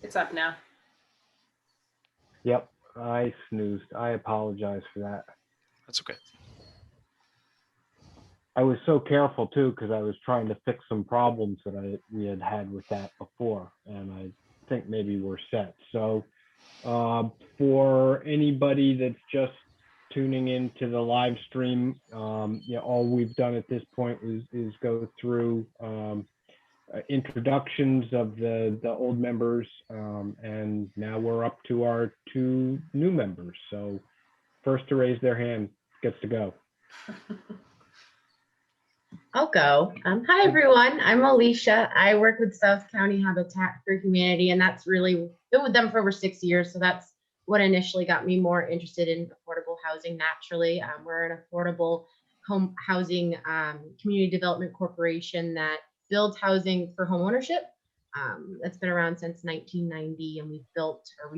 It's up now. Yep, I snoozed. I apologize for that. That's okay. I was so careful too because I was trying to fix some problems that we had with that before, and I think maybe we're set. So for anybody that's just tuning into the live stream, all we've done at this point is go through introductions of the old members, and now we're up to our 2 new members. So first to raise their hand gets to go. I'll go. Hi, everyone. I'm Alicia. I work with South County Habitat for Humanity, and that's really been with them for over 6 years. So that's what initially got me more interested in affordable housing naturally. We're an affordable home housing community development corporation that builds housing for home ownership. That's been around since 1990, and we've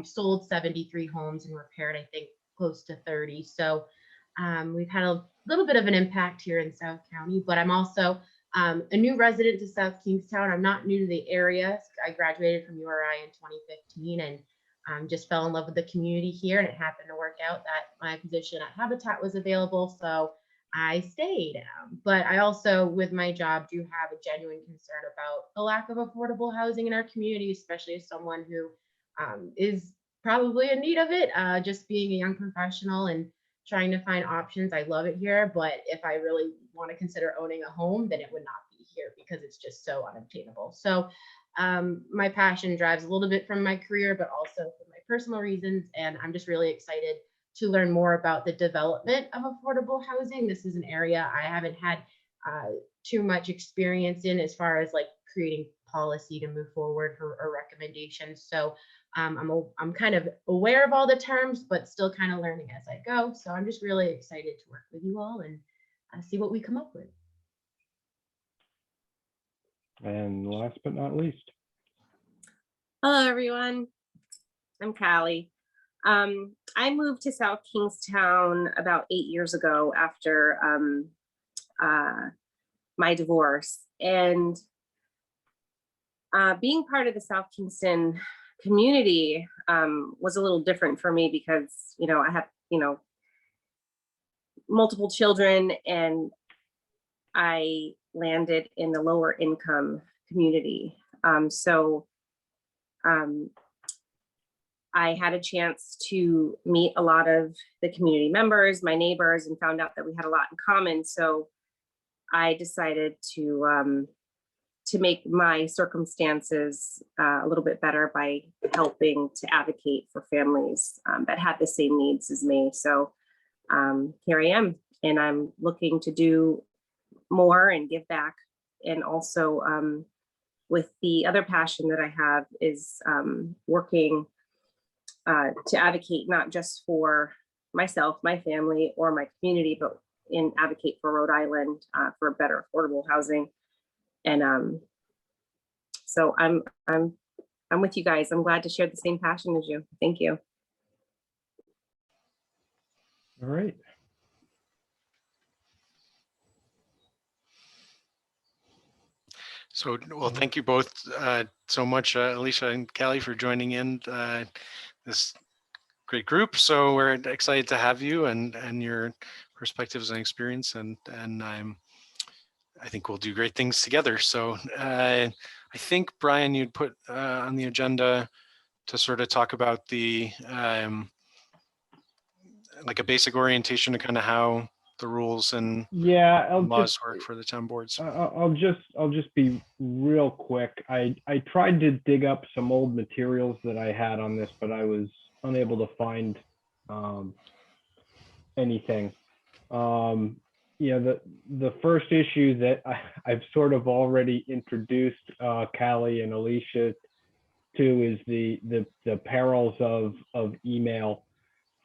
sold 73 homes and repaired, I think, close to 30. So we've had a little bit of an impact here in South County, but I'm also a new resident to South Kingstown. I'm not new to the area. I graduated from URI in 2015 and just fell in love with the community here, and it happened to work out that my position at Habitat was available, so I stayed. But I also, with my job, do have a genuine concern about the lack of affordable housing in our community, especially as someone who is probably in need of it, just being a young professional and trying to find options. I love it here, but if I really want to consider owning a home, then it would not be here because it's just so unobtainable. So my passion drives a little bit from my career, but also for my personal reasons. And I'm just really excited to learn more about the development of affordable housing. This is an area I haven't had too much experience in as far as like creating policy to move forward for a recommendation. So I'm kind of aware of all the terms, but still kind of learning as I go. So I'm just really excited to work with you all and see what we come up with. And last but not least. Hello, everyone. I'm Callie. I moved to South Kingstown about 8 years ago after my divorce. And being part of the South Kingston community was a little different for me because, I have, multiple children, and I landed in the lower income community. I had a chance to meet a lot of the community members, my neighbors, and found out that we had a lot in common. So I decided to make my circumstances a little bit better by helping to advocate for families that had the same needs as me. So here I am, and I'm looking to do more and give back. And also with the other passion that I have is working to advocate not just for myself, my family, or my community, but advocate for Rhode Island for better affordable housing. And so I'm with you guys. I'm glad to share the same passion as you. Thank you. All right. So, well, thank you both so much, Alicia and Callie, for joining in this great group. So we're excited to have you and your perspectives and experience, and I think we'll do great things together. So I think, Brian, you'd put on the agenda to sort of talk about the like a basic orientation to kind of how the rules and laws work for the town boards. I'll just be real quick. I tried to dig up some old materials that I had on this, but I was unable to find anything. The first issue that I've sort of already introduced Callie and Alicia to is the perils of email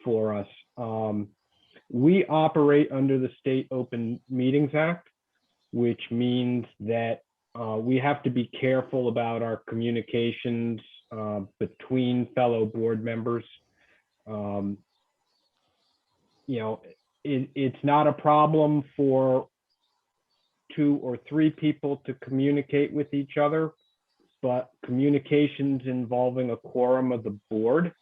for us. We operate under the State Open Meetings Act, which means that we have to be careful about our communications between fellow board members. It's not a problem for 2 or 3 people to communicate with each other, but communications involving a quorum of the board,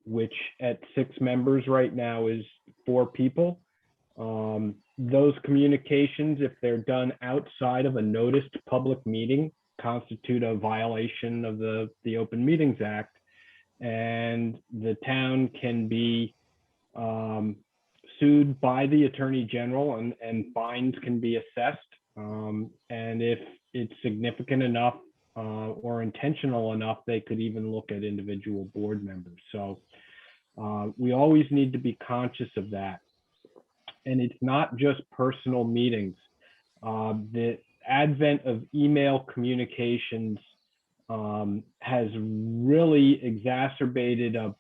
which at 6 members right now is 4 people. Those communications, if they're done outside of a noticed public meeting, constitute a violation of the Open Meetings Act, and the town can be sued by the Attorney General, and fines can be assessed. And if it's significant enough or intentional enough, they could even look at individual board members. So we always need to be conscious of that. And it's not just personal meetings. The advent of email communications has really exacerbated a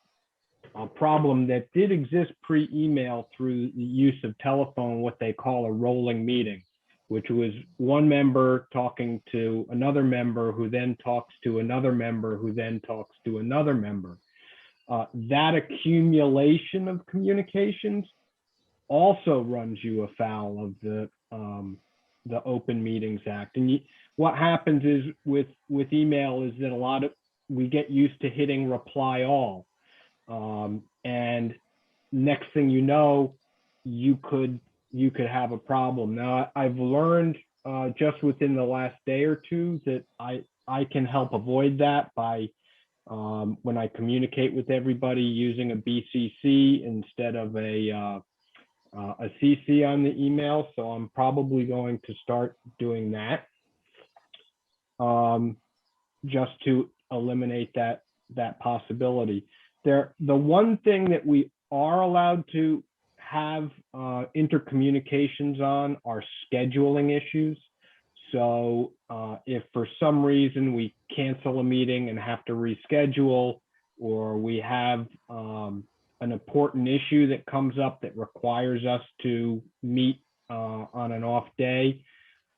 problem that did exist pre-email through the use of telephone, what they call a rolling meeting, which was one member talking to another member who then talks to another member who then talks to another member. That accumulation of communications also runs you afoul of the Open Meetings Act. And what happens is with email is that we get used to hitting reply all. And next thing you know, you could have a problem. Now, I've learned just within the last day or two that I can help avoid that by when I communicate with everybody using a BCC instead of a CC on the email. So I'm probably going to start doing that just to eliminate that possibility. The one thing that we are allowed to have intercommunications on are scheduling issues. So if for some reason we cancel a meeting and have to reschedule, or we have an important issue that comes up that requires us to meet on an off day,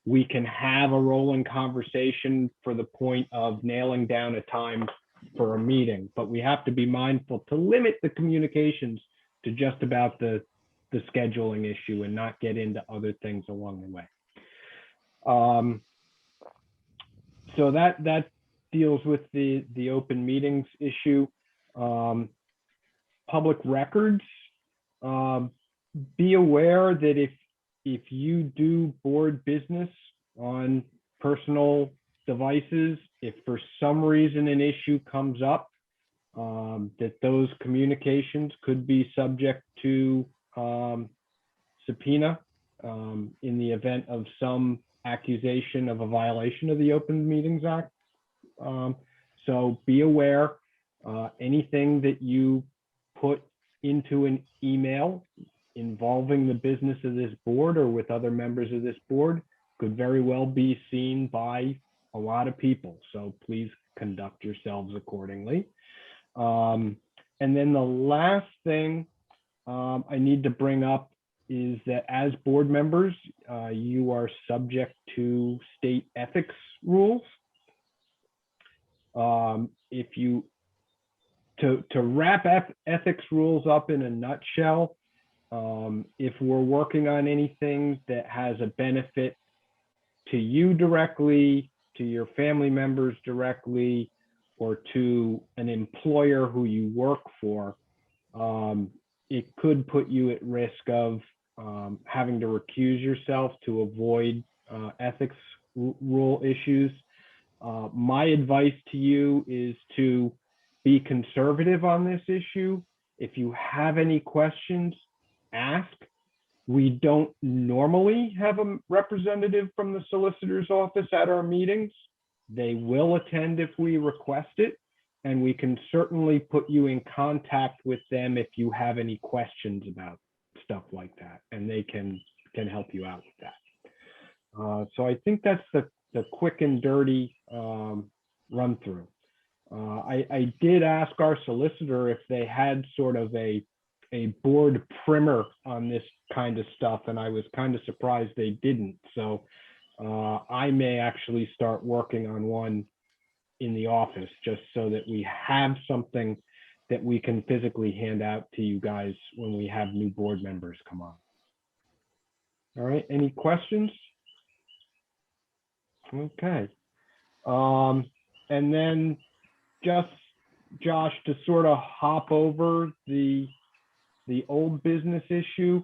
we can have a rolling conversation for the point of nailing down a time for a meeting. But we have to be mindful to limit the communications to just about the scheduling issue and not get into other things along the way. So that deals with the open meetings issue. Public records, be aware that if you do board business on personal devices, if for some reason an issue comes up, that those communications could be subject to subpoena in the event of some accusation of a violation of the Open Meetings Act. So be aware, anything that you put into an email involving the business of this board or with other members of this board could very well be seen by a lot of people. So please conduct yourselves accordingly. And then the last thing I need to bring up is that as board members, you are subject to state ethics rules. To wrap ethics rules up in a nutshell, if we're working on anything that has a benefit to you directly, to your family members directly, or to an employer who you work for, it could put you at risk of having to recuse yourself to avoid ethics rule issues. My advice to you is to be conservative on this issue. If you have any questions, ask. We don't normally have a representative from the solicitor's office at our meetings. They will attend if we request it, and we can certainly put you in contact with them if you have any questions about stuff like that, and they can help you out with that. So I think that's the quick and dirty run through. I did ask our solicitor if they had sort of a board primer on this kind of stuff, and I was kind of surprised they didn't. So I may actually start working on one in the office just so that we have something that we can physically hand out to you guys when we have new board members come on. All right, any questions? Okay. And then just, Josh, to sort of hop over the old business issue.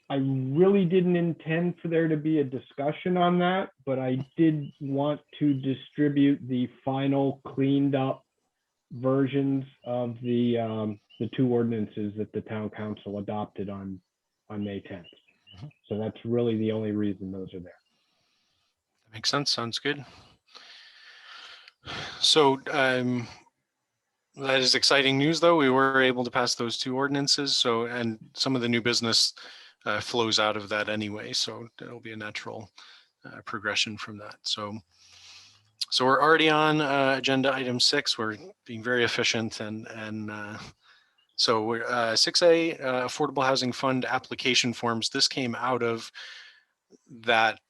I really didn't intend for there to be a discussion on that, but I did want to distribute the final cleaned up versions of the 2 ordinances that the town council adopted on May 10th. So that's really the only reason those are there. Makes sense. Sounds good. So that is exciting news, though. We were able to pass those 2 ordinances. So, and some of the new business flows out of that anyway. So it'll be a natural progression from that. So we're already on agenda item 6. We're being very efficient, and so we're 6A Affordable Housing Fund application forms. This came out of that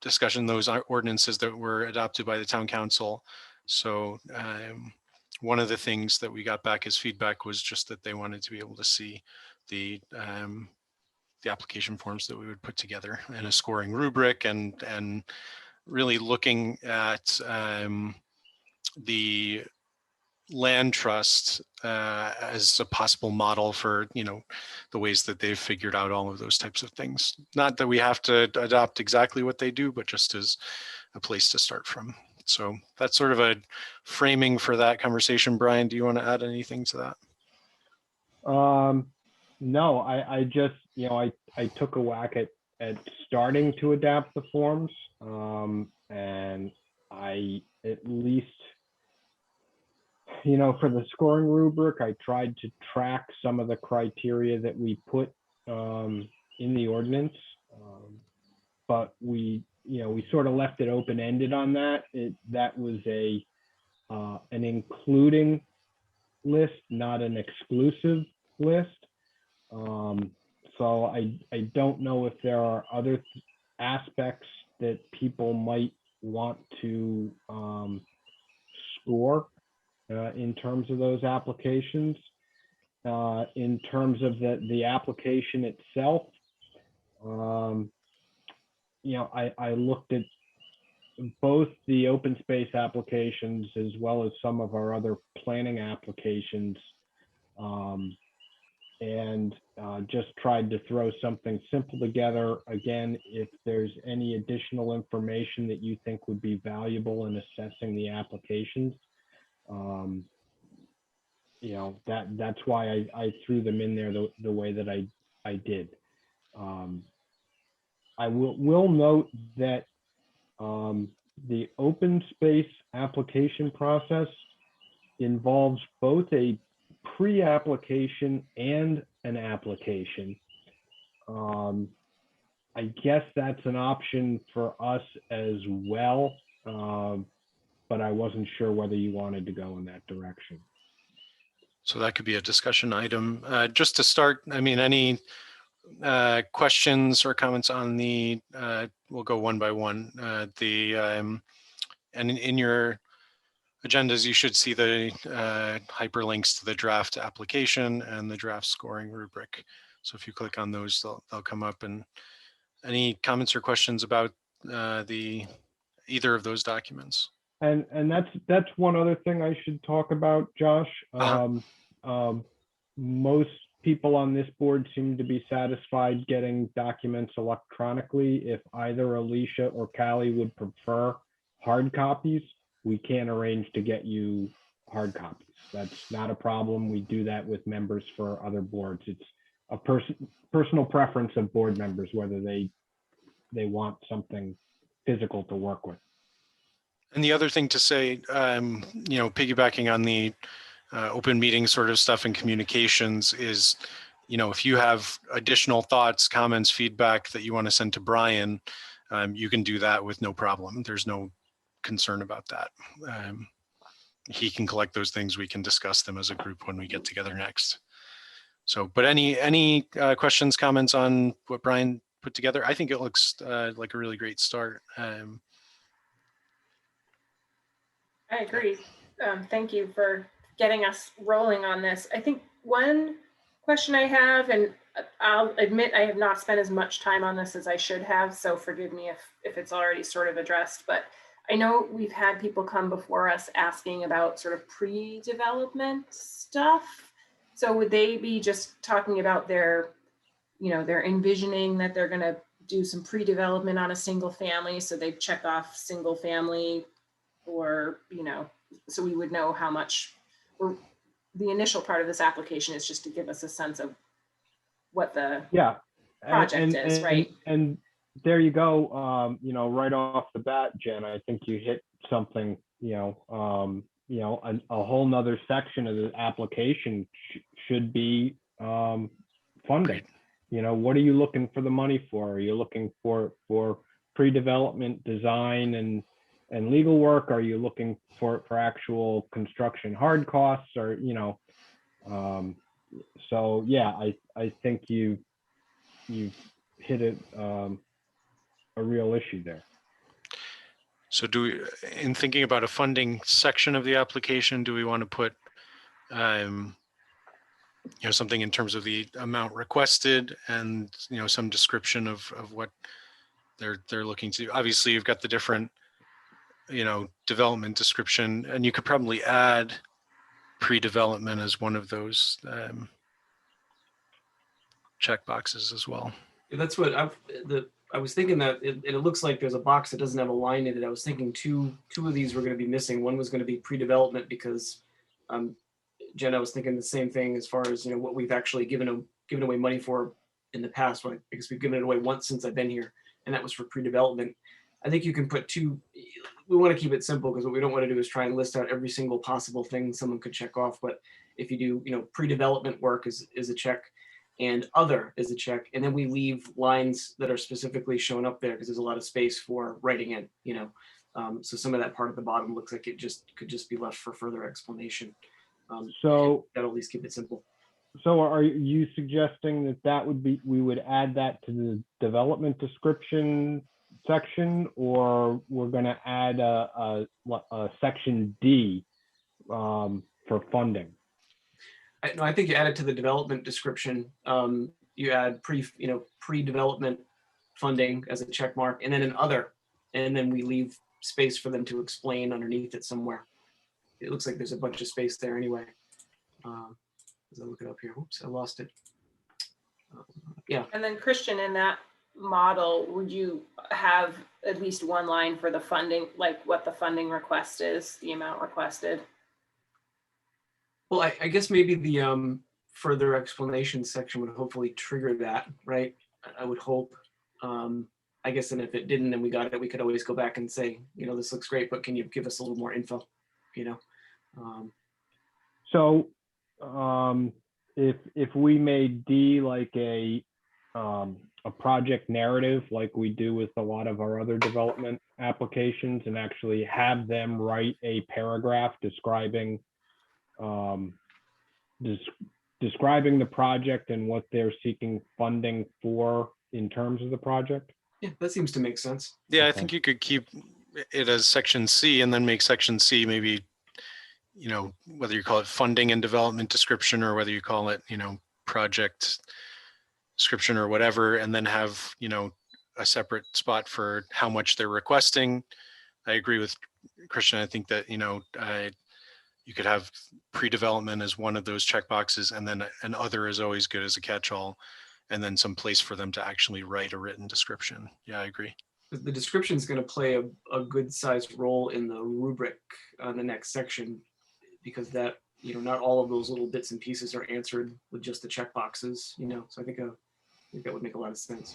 discussion, those ordinances that were adopted by the town council. So one of the things that we got back as feedback was just that they wanted to be able to see the application forms that we would put together and a scoring rubric, and really looking at the land trust as a possible model for, you know, the ways that they've figured out all of those types of things. Not that we have to adopt exactly what they do, but just as a place to start from. So that's sort of a framing for that conversation. Brian, do you want to add anything to that? No, I just, you know, I took a whack at starting to adapt the forms, and I at least, you know, for the scoring rubric, I tried to track some of the criteria that we put in the ordinance, but we, you know, we sort of left it open-ended on that. That was an including list, not an exclusive list. So I don't know if there are other aspects that people might want to score in terms of those applications. In terms of the application itself, you know, I looked at both the open space applications as well as some of our other planning applications, and just tried to throw something simple together. Again, if there's any additional information that you think would be valuable in assessing the applications, you know, that's why I threw them in there the way that I did. I will note that the open space application process involves both a pre-application and an application. I guess that's an option for us as well, but I wasn't sure whether you wanted to go in that direction. So that could be a discussion item. Just to start, I mean, any questions or comments on the, we'll go one by one. And in your agendas, you should see the hyperlinks to the draft application and the draft scoring rubric. So if you click on those, they'll come up. And any comments or questions about either of those documents? And that's one other thing I should talk about, Josh. Most people on this board seem to be satisfied getting documents electronically. If either Alicia or Callie would prefer hard copies, we can arrange to get you hard copies. That's not a problem. We do that with members for other boards. It's a personal preference of board members whether they want something physical to work with. And the other thing to say, you know, piggybacking on the open meeting sort of stuff and communications is, you know, if you have additional thoughts, comments, feedback that you want to send to Brian, you can do that with no problem. There's no concern about that. He can collect those things. We can discuss them as a group when we get together next. So, but any questions, comments on what Brian put together? I think it looks like a really great start. I agree. Thank you for getting us rolling on this. I think one question I have, and I'll admit I have not spent as much time on this as I should have, so forgive me if it's already sort of addressed, but I know we've had people come before us asking about sort of pre-development stuff. So would they be just talking about their, they're envisioning that they're gonna do some pre-development on a single family, so they check off single family, or, so we would know how much, or the initial part of this application is just to give us a sense of what the Yeah. project is, right? And there you go. Right off the bat, Jen, I think you hit something, a whole nother section of the application should be funding. What are you looking for the money for? Are you looking for pre-development design and legal work? Are you looking for actual construction hard costs, or so yeah, I think you've hit a real issue there. So in thinking about a funding section of the application, do we want to put, something in terms of the amount requested and, some description of what they're looking to do? Obviously, you've got the different, development description, and you could probably add pre-development as one of those check boxes as well. That's what I was thinking, that it looks like there's a box that doesn't have a line in it. I was thinking two of these were going to be missing. One was going to be pre-development because, Jen, I was thinking the same thing as far as, what we've actually given away money for in the past. Right? Because we've given it away once since I've been here, and that was for pre-development. I think you can put two. We want to keep it simple because what we don't want to do is try and list out every single possible thing someone could check off. But if you do, pre-development work is a check, and other is a check, and then we leave lines that are specifically shown up there because there's a lot of space for writing in. So some of that part at the bottom looks like it could just be left for further explanation. So that'll at least keep it simple. So are you suggesting we would add that to the development description section, or we're going to add a section D for funding? I think you add it to the development description. You add pre-development funding as a check mark, and then an other, and then we leave space for them to explain underneath it somewhere. It looks like there's a bunch of space there anyway. As I look it up here, oops, I lost it. Yeah. And then Christian, in that model, would you have at least one line for the funding, like what the funding request is, the amount requested? Well, I guess maybe the further explanation section would hopefully trigger that, right? I would hope. I guess, and if it didn't, and we got it, we could always go back and say, this looks great, but can you give us a little more info? So if we made D like a project narrative, like we do with a lot of our other development applications, and actually have them write a paragraph describing describing the project and what they're seeking funding for in terms of the project. Yeah, that seems to make sense. Yeah, Okay. I think you could keep it as section C and then make section C maybe, whether you call it funding and development description, or whether you call it, project description or whatever, and then have, a separate spot for how much they're requesting. I agree with Christian. I think that, you could have pre-development as one of those checkboxes, and then an other is always good as a catch-all, and then some place for them to actually write a written description. Yeah, I agree. The description is going to play a good sized role in the rubric on the next section, because that, not all of those little bits and pieces are answered with just the checkboxes, so I think that would make a lot of sense.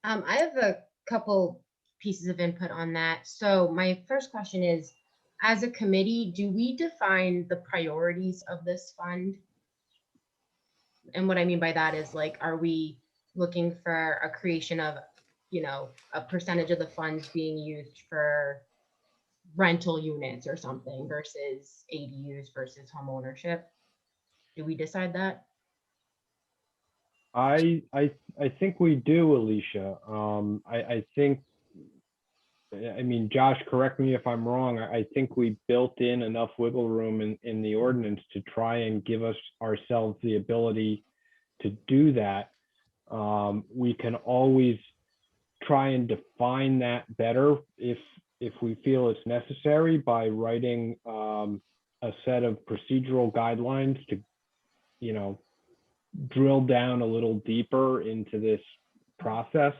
I have a couple pieces of input on that. So my first question is, as a committee, do we define the priorities of this fund? And what I mean by that is, like, are we looking for a creation of, a percentage of the funds being used for rental units or something versus ADUs versus home ownership? Do we decide that? I think we do, Alicia. I think, Josh, correct me if I'm wrong. I think we built in enough wiggle room in the ordinance to try and give ourselves the ability to do that. We can always try and define that better if we feel it's necessary by writing a set of procedural guidelines to, you know, drill down a little deeper into this process.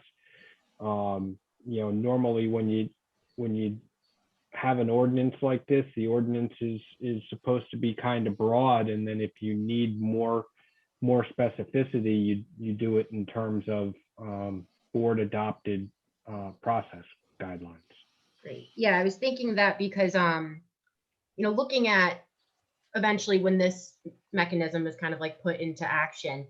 You know, normally when you have an ordinance like this, the ordinance is supposed to be kind of broad, and then if you need more specificity, you do it in terms of board adopted process guidelines. Great. Yeah, I was thinking that because you know, looking at eventually when this mechanism is kind of like put into action,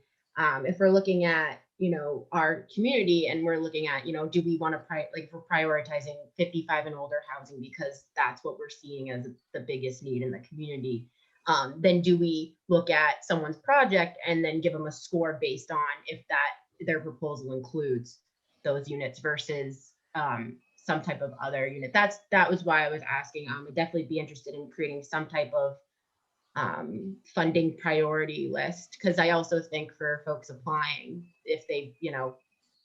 if we're looking at, you know, our community and we're looking at, you know, do we want to like if we're prioritizing 55 and older housing because that's what we're seeing as the biggest need in the community, then do we look at someone's project and then give them a score based on if that their proposal includes those units versus some type of other unit? That was why I was asking. I'd definitely be interested in creating some type of funding priority list, because I also think for folks applying, if they, you know,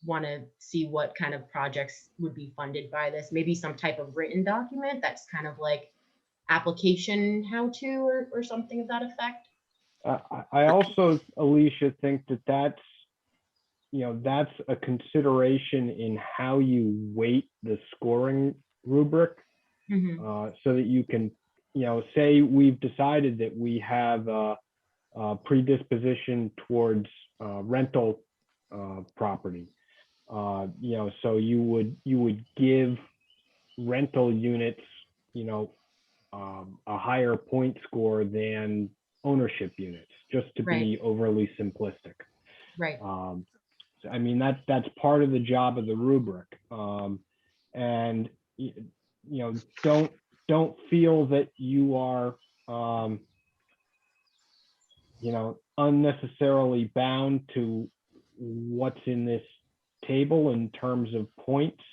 want to see what kind of projects would be funded by this, maybe some type of written document that's kind of like application how to or something of that effect. I also, Alicia, think that's, you know, that's a consideration in how you weight the scoring rubric, so that you can, you know, say we've decided that we have a predisposition towards rental property. You know, so you would give rental units, you know, a higher point score than ownership units, just to be overly simplistic. Right. So, I mean, that's part of the job of the rubric. And you know, don't feel that you are you know, unnecessarily bound to what's in this table in terms of points.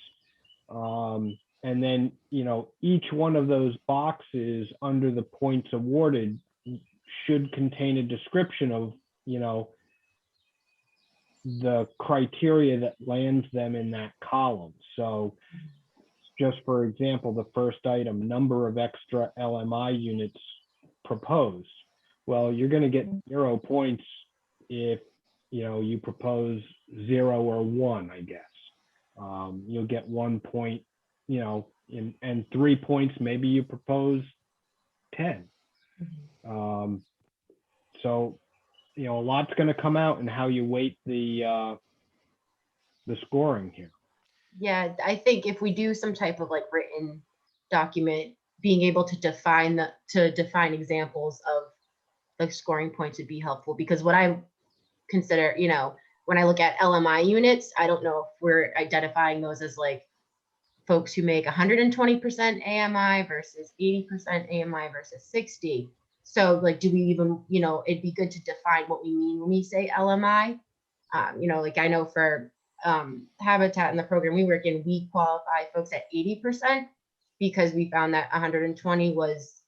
And then, you know, each one of those boxes under the points awarded should contain a description of, you know, the criteria that lands them in that column. So just for example, the first item, number of extra LMI units proposed. Well, you're going to get 0 points if, you know, you propose 0 or 1, I guess. You'll get 1 point, you know, and 3 points, maybe you propose 10. So, you know, a lot's going to come out in how you weight the scoring here. Yeah, I think if we do some type of like written document, being able to define examples of the scoring points would be helpful, because what I consider, you know, when I look at LMI units, I don't know if we're identifying those as like folks who make 120% AMI versus 80% AMI versus 60. So like, do we even, you know, it'd be good to define what we mean when we say LMI. You know, like I know for Habitat in the program we work in, we qualify folks at 80% because we found that 120 was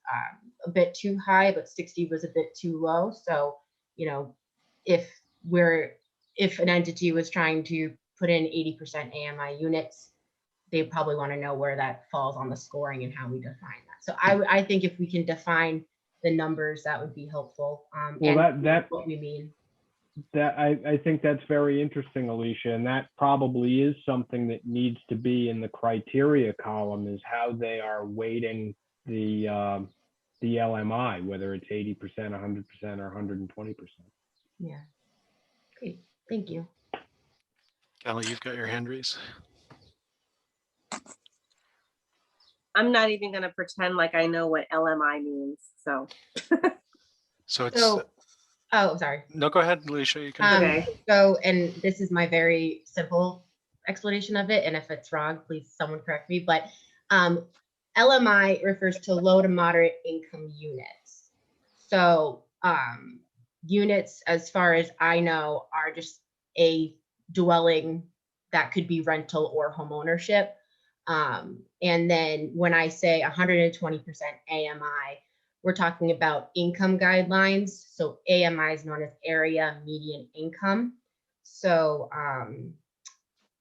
a bit too high, but 60 was a bit too low. So, you know, if an entity was trying to put in 80% AMI units, they probably want to know where that falls on the scoring and how we define that. So I think if we can define the numbers, that would be helpful. Well, and that what we mean. That I think that's very interesting, Alicia, and that probably is something that needs to be in the criteria column, is how they are weighting the LMI, whether it's 80%, 100%, or 120%. Yeah. Great. Thank you. Callie, you've got your hand raised. I'm not even going to pretend like I know what LMI means. So. So it's. Oh, sorry. No, go ahead, Alicia. You can. Okay. So, and this is my very simple explanation of it, and if it's wrong, please someone correct me. But LMI refers to low to moderate income units. So units, as far as I know, are just a dwelling that could be rental or home ownership. And then when I say 120% AMI, we're talking about income guidelines. So AMI is known as area median income. So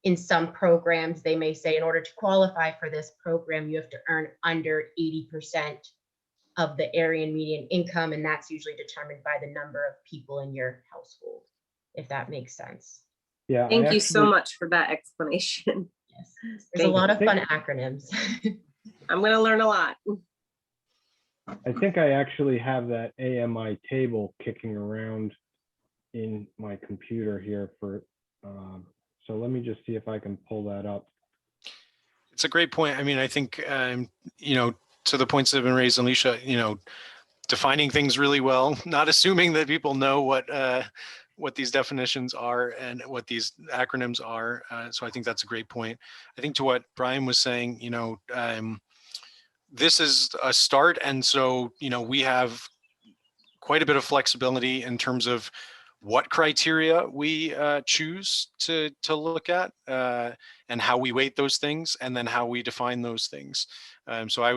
in some programs, they may say in order to qualify for this program, you have to earn under 80% of the area median income, and that's usually determined by the number of people in your household, if that makes sense. Yeah. Thank you so much for that explanation. Yes, there's a Thank lot you. of fun acronyms. I'm going to learn a lot. I think I actually have that AMI table kicking around in my computer here for, so let me just see if I can pull that up. It's a great point. I mean, I think, you know, to the points that have been raised, Alicia, you know, defining things really well, not assuming that people know what these definitions are and what these acronyms are. So I think that's a great point. I think to what Brian was saying, you know, this is a start. And so, you know, we have quite a bit of flexibility in terms of what criteria we choose to look at and how we weight those things and then how we define those things. So I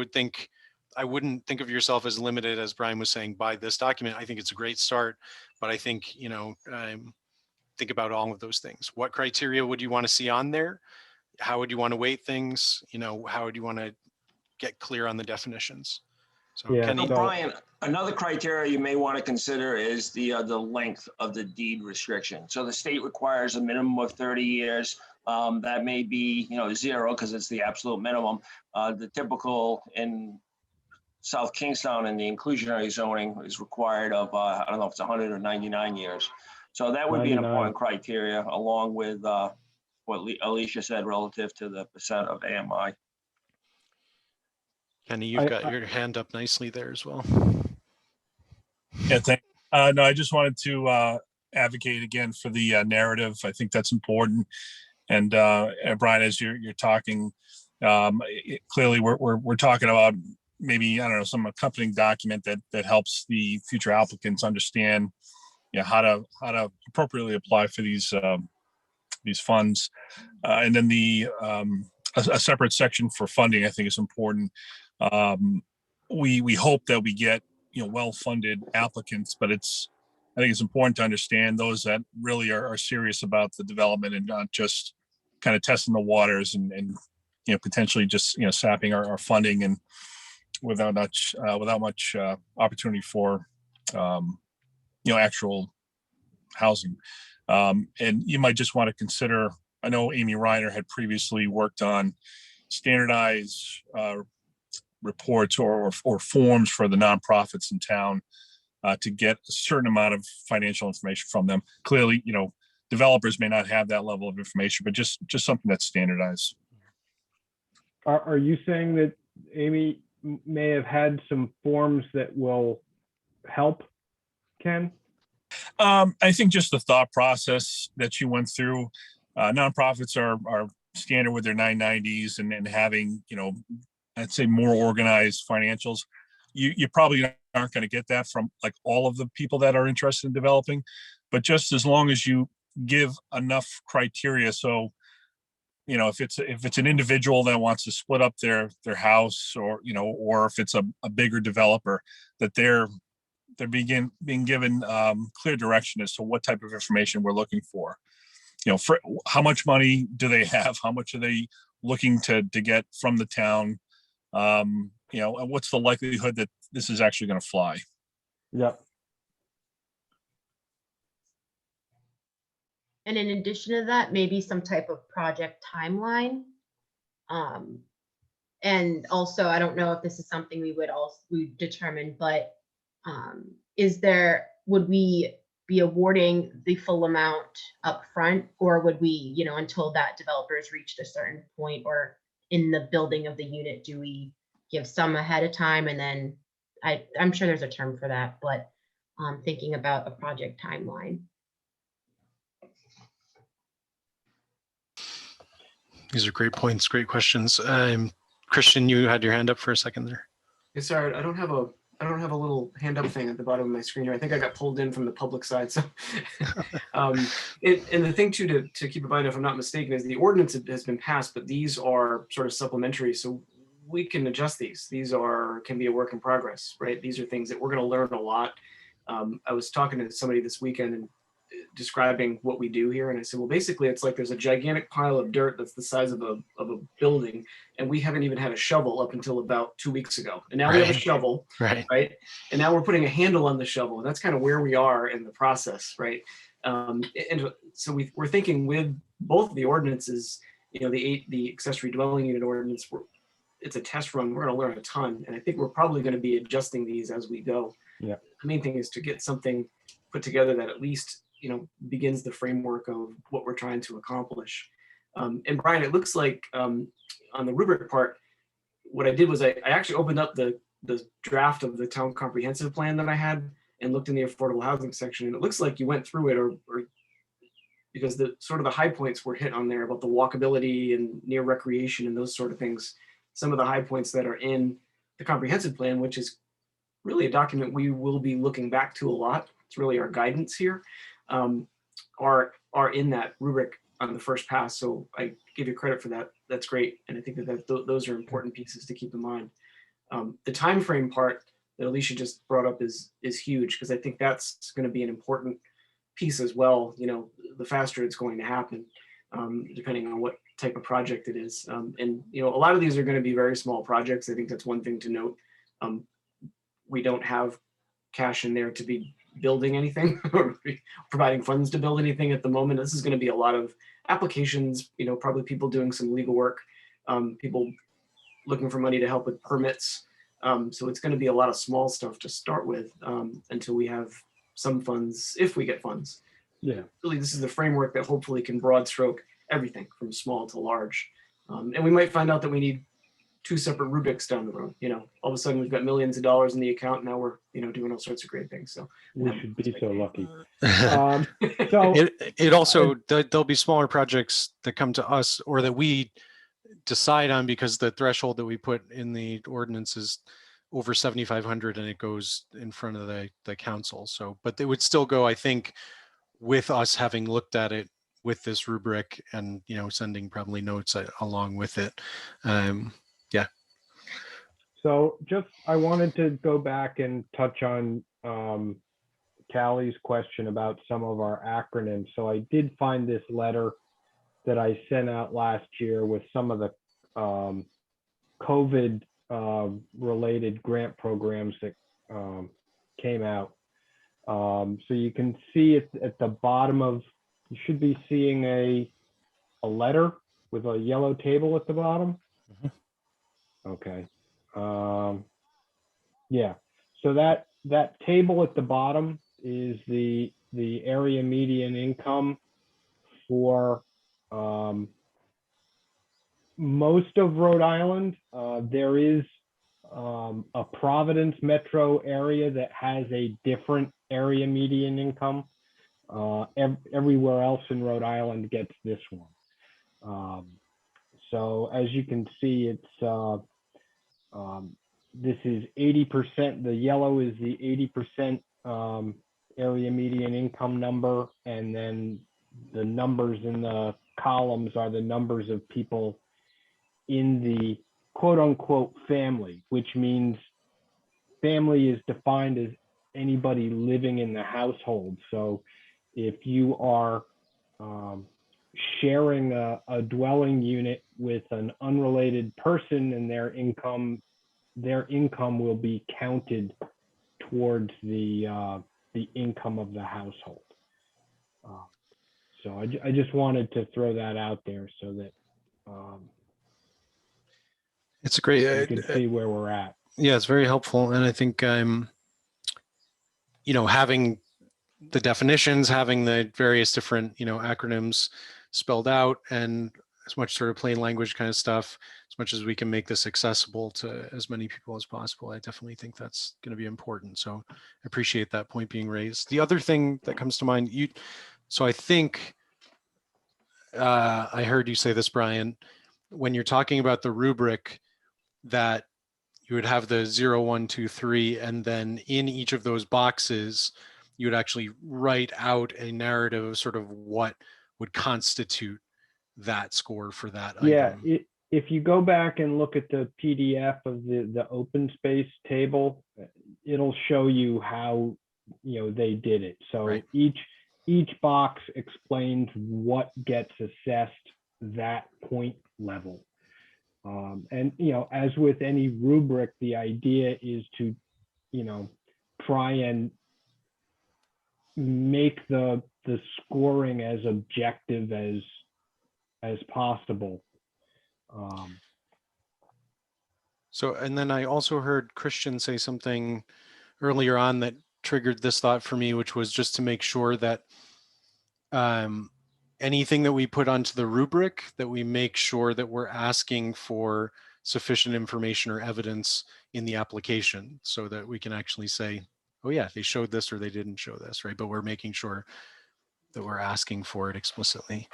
wouldn't think of yourself as limited, as Brian was saying, by this document. I think it's a great start, but I think, you know, think about all of those things. What criteria would you want to see on there? How would you want to weight things? You know, how would you want to get clear on the definitions? So Yeah, Kenny, So Brian, another criteria you may want to consider is the length of the deed restriction. So the state requires a minimum of 30 years. That may be, you know, 0 because it's the absolute minimum. The typical in South Kingstown in the inclusionary zoning is required of, I don't know if it's 100 or 99 years. So that would be an 99. important criteria along with what Alicia said relative to the percent of AMI. Kenny, you've got your hand up nicely there as well. Yeah, thank. No, I just wanted to advocate again for the narrative. I think that's important. And Brian, as you're talking, clearly we're talking about maybe, I don't know, some accompanying document that helps the future applicants understand, you know, how to appropriately apply for these funds, and then a separate section for funding I think is important. We hope that we get, you know, well-funded applicants, but I think it's important to understand those that really are serious about the development and not just kind of testing the waters and you know, potentially just, you know, sapping our funding and without much opportunity for you know, actual housing. And you might just want to consider, I know Amy Reiner had previously worked on standardized reports or forms for the nonprofits in town to get a certain amount of financial information from them. Clearly, you know, developers may not have that level of information, but just something that's standardized. Are you saying that Amy may have had some forms that will help, Ken? I think just the thought process that you went through. Nonprofits are standard with their 990s and having, you know, I'd say more organized financials. You probably aren't going to get that from like all of the people that are interested in developing, but just as long as you give enough criteria. So, you know, if it's an individual that wants to split up their house, or, you know, or if it's a bigger developer, that they're being given clear direction as to what type of information we're looking for. You know, for how much money do they have? How much are they looking to get from the town? You know, and what's the likelihood that this is actually going to fly? Yep. And in addition to that, maybe some type of project timeline. And also, I don't know if this is something we determine, but would we be awarding the full amount up front, or would we, you know, until that developer has reached a certain point or in the building of the unit, do we give some ahead of time? And then I'm sure there's a term for that, but thinking about a project timeline. These are great points, great questions. Christian, you had your hand up for a second there. Yeah, sorry, I don't have a little hand up thing at the bottom of my screen here. I think I got pulled in from the public side. So, and the thing too to keep in mind, if I'm not mistaken, is the ordinance has been passed, but these are sort of supplementary, so we can adjust these. These can be a work in progress, right? These are things that we're going to learn a lot. I was talking to somebody this weekend, and describing what we do here. And I said, well, basically it's like there's a gigantic pile of dirt that's the size of a building, and we haven't even had a shovel up until about 2 weeks ago. And now we have a Right. shovel, Right. right? And now we're putting a handle on the shovel. And that's kind of where we are in the process, right? And so we're thinking with both the ordinances, you know, the accessory dwelling unit ordinance, it's a test run. We're going to learn a ton. And I think we're probably going to be adjusting these as we go. Yeah. The main thing is to get something put together that at least, you know, begins the framework of what we're trying to accomplish. And Brian, it looks like on the rubric part, what I did was I actually opened up the draft of the town comprehensive plan that I had and looked in the affordable housing section. And it looks like you went through it, or because the sort of the high points were hit on there about the walkability and near recreation and those sort of things. Some of the high points that are in the comprehensive plan, which is really a document we will be looking back to a lot. It's really our guidance here, are in that rubric on the first pass. So I give you credit for that. That's great. And I think that those are important pieces to keep in mind. The time frame part that Alicia just brought up is huge, because I think that's going to be an important piece as well. You know, the faster it's going to happen, depending on what type of project it is. And, you know, a lot of these are going to be very small projects. I think that's one thing to note. We don't have cash in there to be building anything or providing funds to build anything at the moment. This is going to be a lot of applications, you know, probably people doing some legal work, people looking for money to help with permits. So it's going to be a lot of small stuff to start with, until we have some funds, if we get funds. Yeah. Really, this is the framework that hopefully can broad stroke everything from small to large. And we might find out that we need 2 separate rubrics down the road. You know, all of a sudden we've got millions of dollars in the account. Now we're, you know, doing all sorts of great things. So We should be so lucky. So It also, there'll be smaller projects that come to us or that we decide on, because the threshold that we put in the ordinance is over 7,500 and it goes in front of the council. So, but they would still go, I think, with us having looked at it with this rubric and, you know, sending probably notes along with it. So just, I wanted to go back and touch on Callie's question about some of our acronyms. So I did find this letter that I sent out last year with some of the COVID related grant programs that came out. So you can see at the bottom of, you should be seeing a letter with a yellow table at the bottom. Mhm. Okay. Yeah, so that table at the bottom is the area median income for most of Rhode Island. There is a Providence metro area that has a different area median income. Everywhere else in Rhode Island gets this one. So as you can see, it's this is 80%. The yellow is the 80% area median income number, and then the numbers in the columns are the numbers of people in the quote unquote family, which means family is defined as anybody living in the household. So if you are sharing a dwelling unit with an unrelated person, and their income will be counted towards the income of the household. So I just wanted to throw that out there so that It's a great, you can see where we're at. yeah, it's very helpful. And I think, you know, having the definitions, having the various different, you know, acronyms spelled out, and as much sort of plain language kind of stuff, as much as we can make this accessible to as many people as possible, I definitely think that's going to be important. So I appreciate that point being raised. The other thing that comes to mind, so I think I heard you say this, Brian, when you're talking about the rubric, that you would have the 0, 1, 2, 3, and then in each of those boxes, you would actually write out a narrative of sort of what would constitute that score for that item. Yeah, if you go back and look at the PDF of the open space table, it'll show you how, you know, they did it. So Right. each each box explains what gets assessed that point level. And, you know, as with any rubric, the idea is to, you know, try and make the scoring as objective as possible. So, and then I also heard Christian say something earlier on that triggered this thought for me, which was just to make sure that anything that we put onto the rubric, that we make sure that we're asking for sufficient information or evidence in the application so that we can actually say, oh yeah, they showed this or they didn't show this, right? But we're making sure that we're asking for it explicitly.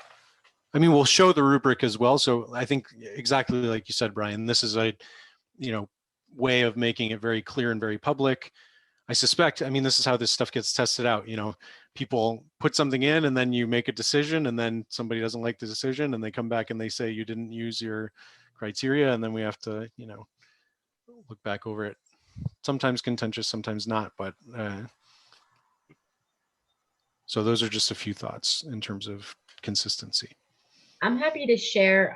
I mean, we'll show the rubric as well. So I think exactly like you said, Brian, this is a, you know, way of making it very clear and very public. I suspect, I mean, this is how this stuff gets tested out. You know, people put something in and then you make a decision and then somebody doesn't like the decision and they come back and they say you didn't use your criteria, and then we have to, you know, look back over it. Sometimes contentious, sometimes not, but so those are just a few thoughts in terms of consistency. I'm happy to share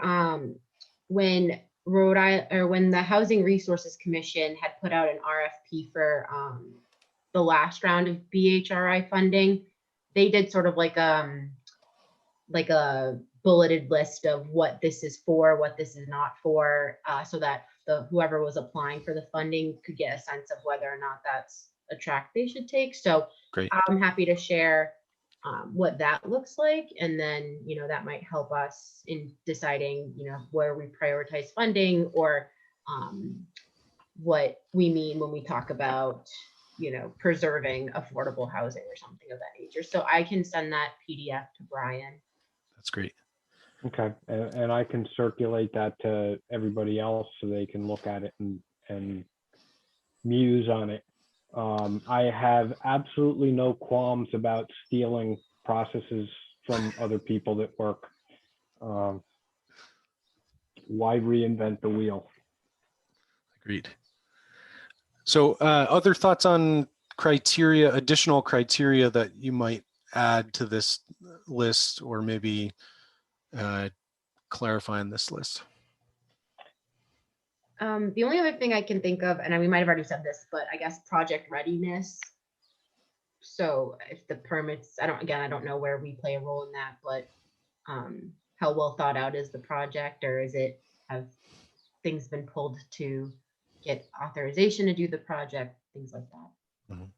when Rhode Island, or when the Housing Resources Commission had put out an RFP for the last round of BHRI funding, they did sort of like a bulleted list of what this is for, what this is not for, so that whoever was applying for the funding could get a sense of whether or not that's a track they should take. So Great. I'm happy to share what that looks like, and then, you know, that might help us in deciding, you know, where we prioritize funding, or what we mean when we talk about, you know, preserving affordable housing or something of that nature. So I can send that PDF to Brian. That's great. Okay, and I can circulate that to everybody else so they can look at it and muse on it. I have absolutely no qualms about stealing processes from other people that work. Why reinvent the wheel? Agreed. So other thoughts on criteria, additional criteria that you might add to this list, or maybe clarify in this list? The only other thing I can think of, and we might have already said this, but I guess project readiness. So if the permits, I don't know where we play a role in that, but how well thought out is the project, or have things been pulled to get authorization to do the project, things like that. Mhm.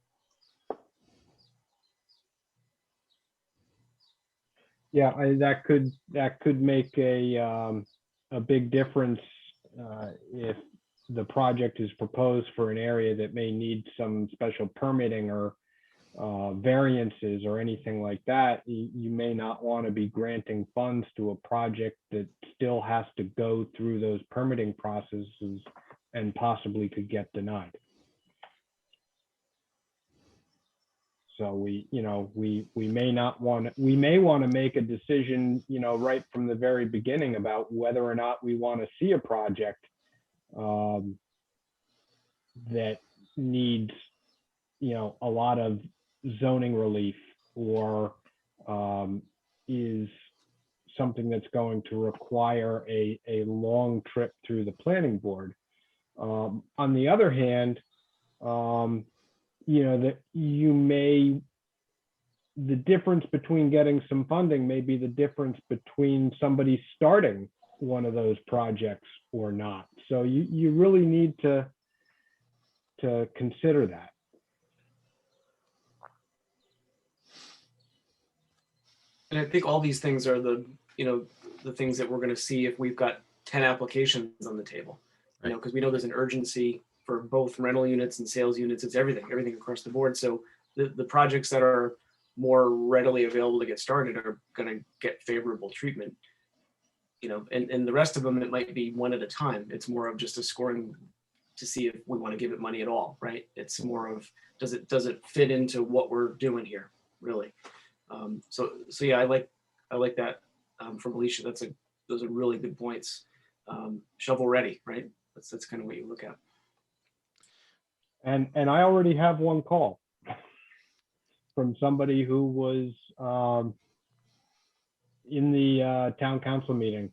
Yeah, that could make a big difference if the project is proposed for an area that may need some special permitting or variances or anything like that. You may not want to be granting funds to a project that still has to go through those permitting processes and possibly could get denied. So we may want to make a decision, you know, right from the very beginning about whether or not we want to see a project that needs, you know, a lot of zoning relief, or is something that's going to require a long trip through the planning board. On the other hand, you know, that the difference between getting some funding may be the difference between somebody starting one of those projects or not. So you really need to consider that. And I think all these things are the things that we're going to see if we've got 10 applications on the table, you know, because we know there's an urgency for both rental units and sales units. It's everything across the board. So the projects that are more readily available to get started are going to get favorable treatment, you know, and the rest of them, it might be one at a time. It's more of just a scoring to see if we want to give it money at all, right? It's more of, does it fit into what we're doing here, really? So yeah, I like that from Alicia. Those are really good points. Shovel ready, right? That's kind of what you look at. And I already have one call from somebody who was in the town council meeting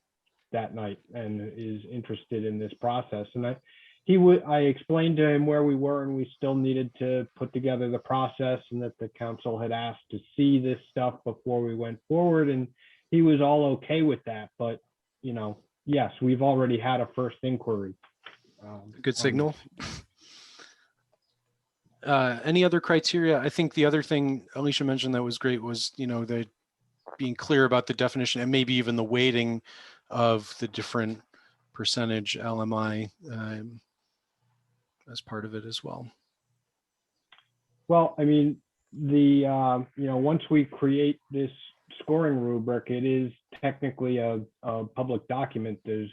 that night and is interested in this process. And I explained to him where we were and we still needed to put together the process and that the council had asked to see this stuff before we went forward. And he was all okay with that. But, you know, yes, we've already had a first inquiry. Good signal. Any other criteria? I think the other thing Alicia mentioned that was great was, you know, the being clear about the definition and maybe even the weighting of the different percentage LMI as part of it as well. Well, I mean, you know, once we create this scoring rubric, it is technically a public document. There's,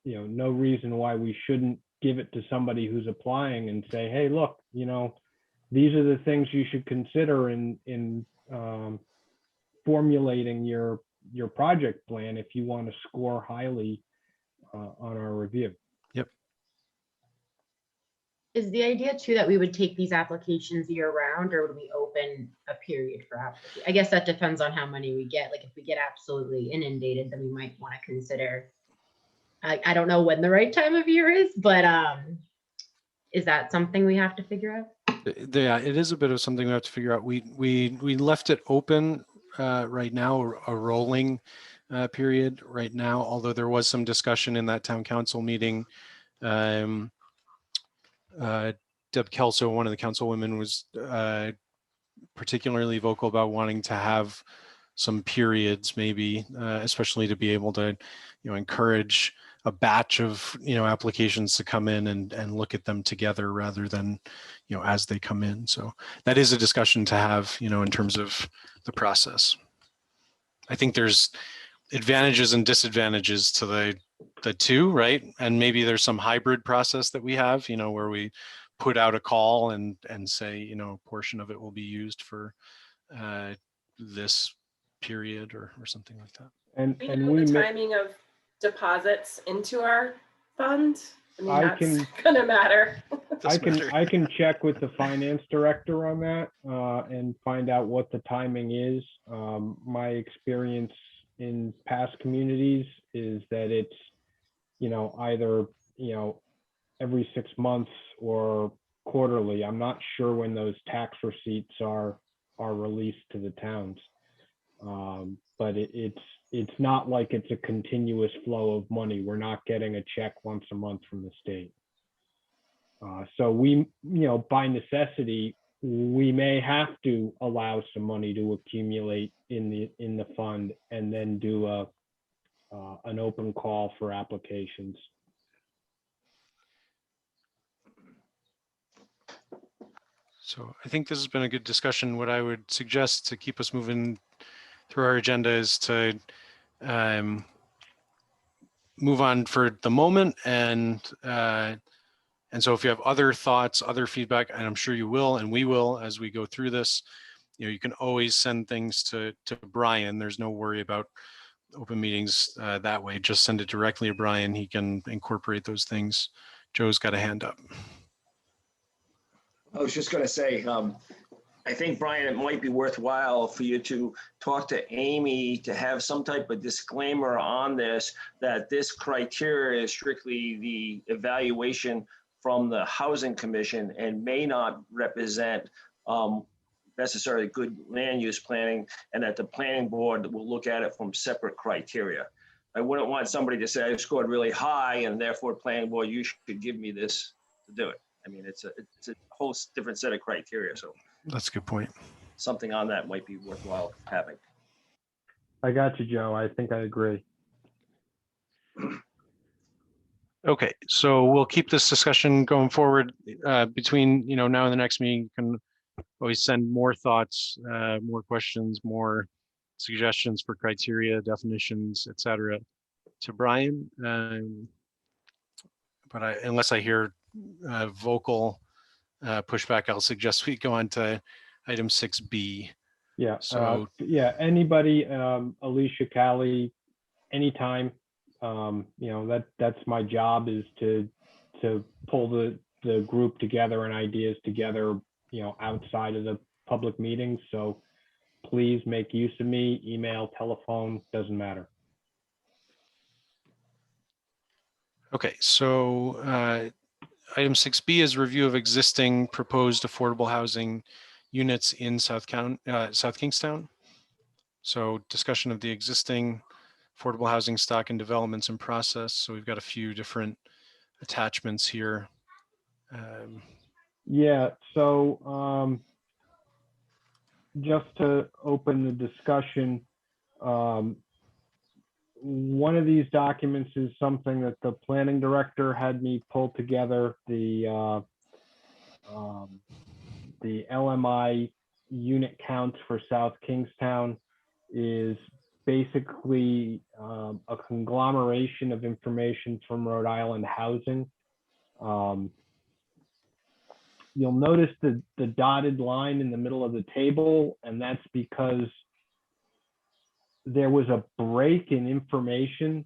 you know, no reason why we shouldn't give it to somebody who's applying and say, hey, look, you know, these are the things you should consider in formulating your project plan if you want to score highly on our review. Yep. Is the idea too that we would take these applications year round, or would we open a period for application? I guess that depends on how many we get. Like if we get absolutely inundated, then we might want to consider, I don't know when the right time of year is, but is that something we have to figure out? Yeah, it is a bit of something we have to figure out. We left it open right now, a rolling period right now, although there was some discussion in that town council meeting. Deb Kelso, one of the councilwomen, was particularly vocal about wanting to have some periods, maybe, especially to be able to, you know, encourage a batch of, you know, applications to come in and look at them together rather than, you know, as they come in. So that is a discussion to have, you know, in terms of the process. I think there's advantages and disadvantages to the two, right? And maybe there's some hybrid process that we have, you know, where we put out a call and say, you know, a portion of it will be used for this period or something like that. And We know the timing of deposits into our fund. I mean, that's gonna matter. I can check with the finance director on that and find out what the timing is. My experience in past communities is that it's, you know, either, you know, every 6 months or quarterly. I'm not sure when those tax receipts are released to the towns. But it's not like it's a continuous flow of money. We're not getting a check once a month from the state. So we, you know, by necessity, we may have to allow some money to accumulate in the fund and then do an open call for applications. So I think this has been a good discussion. What I would suggest to keep us moving through our agenda is to move on for the moment. And so if you have other thoughts, other feedback, and I'm sure you will, and we will, as we go through this, you know, you can always send things to Brian. There's no worry about open meetings that way. Just send it directly to Brian. He can incorporate those things. Joe's got a hand up. I was just going to say, I think, Brian, it might be worthwhile for you to talk to Amy to have some type of disclaimer on this, that this criteria is strictly the evaluation from the Housing Commission and may not represent necessarily good land use planning, and that the planning board will look at it from separate criteria. I wouldn't want somebody to say I scored really high and therefore planning board, you should give me this to do it. I mean, it's a whole different set of criteria. So that's a good point. Something on that might be worthwhile having. I got you, Joe. I think I agree. Okay, so we'll keep this discussion going forward between, you know, now and the next meeting. You can always send more thoughts, more questions, more suggestions for criteria, definitions, etc., to Brian. But unless I hear vocal pushback, I'll suggest we go on to item 6B. Yeah. So yeah, anybody, Alicia, Callie, anytime. You know, that's my job, is to pull the group together and ideas together outside of the public meetings. So please make use of me, email, telephone, doesn't matter. Okay, so item 6B is review of existing proposed affordable housing units in South Kingstown. So discussion of the existing affordable housing stock and developments in process. So we've got a few different attachments here. Yeah, so just to open the discussion, one of these documents is something that the planning director had me pull together. The LMI unit counts for South Kingstown is basically a conglomeration of information from Rhode Island Housing. You'll notice the dotted line in the middle of the table, and that's because there was a break in information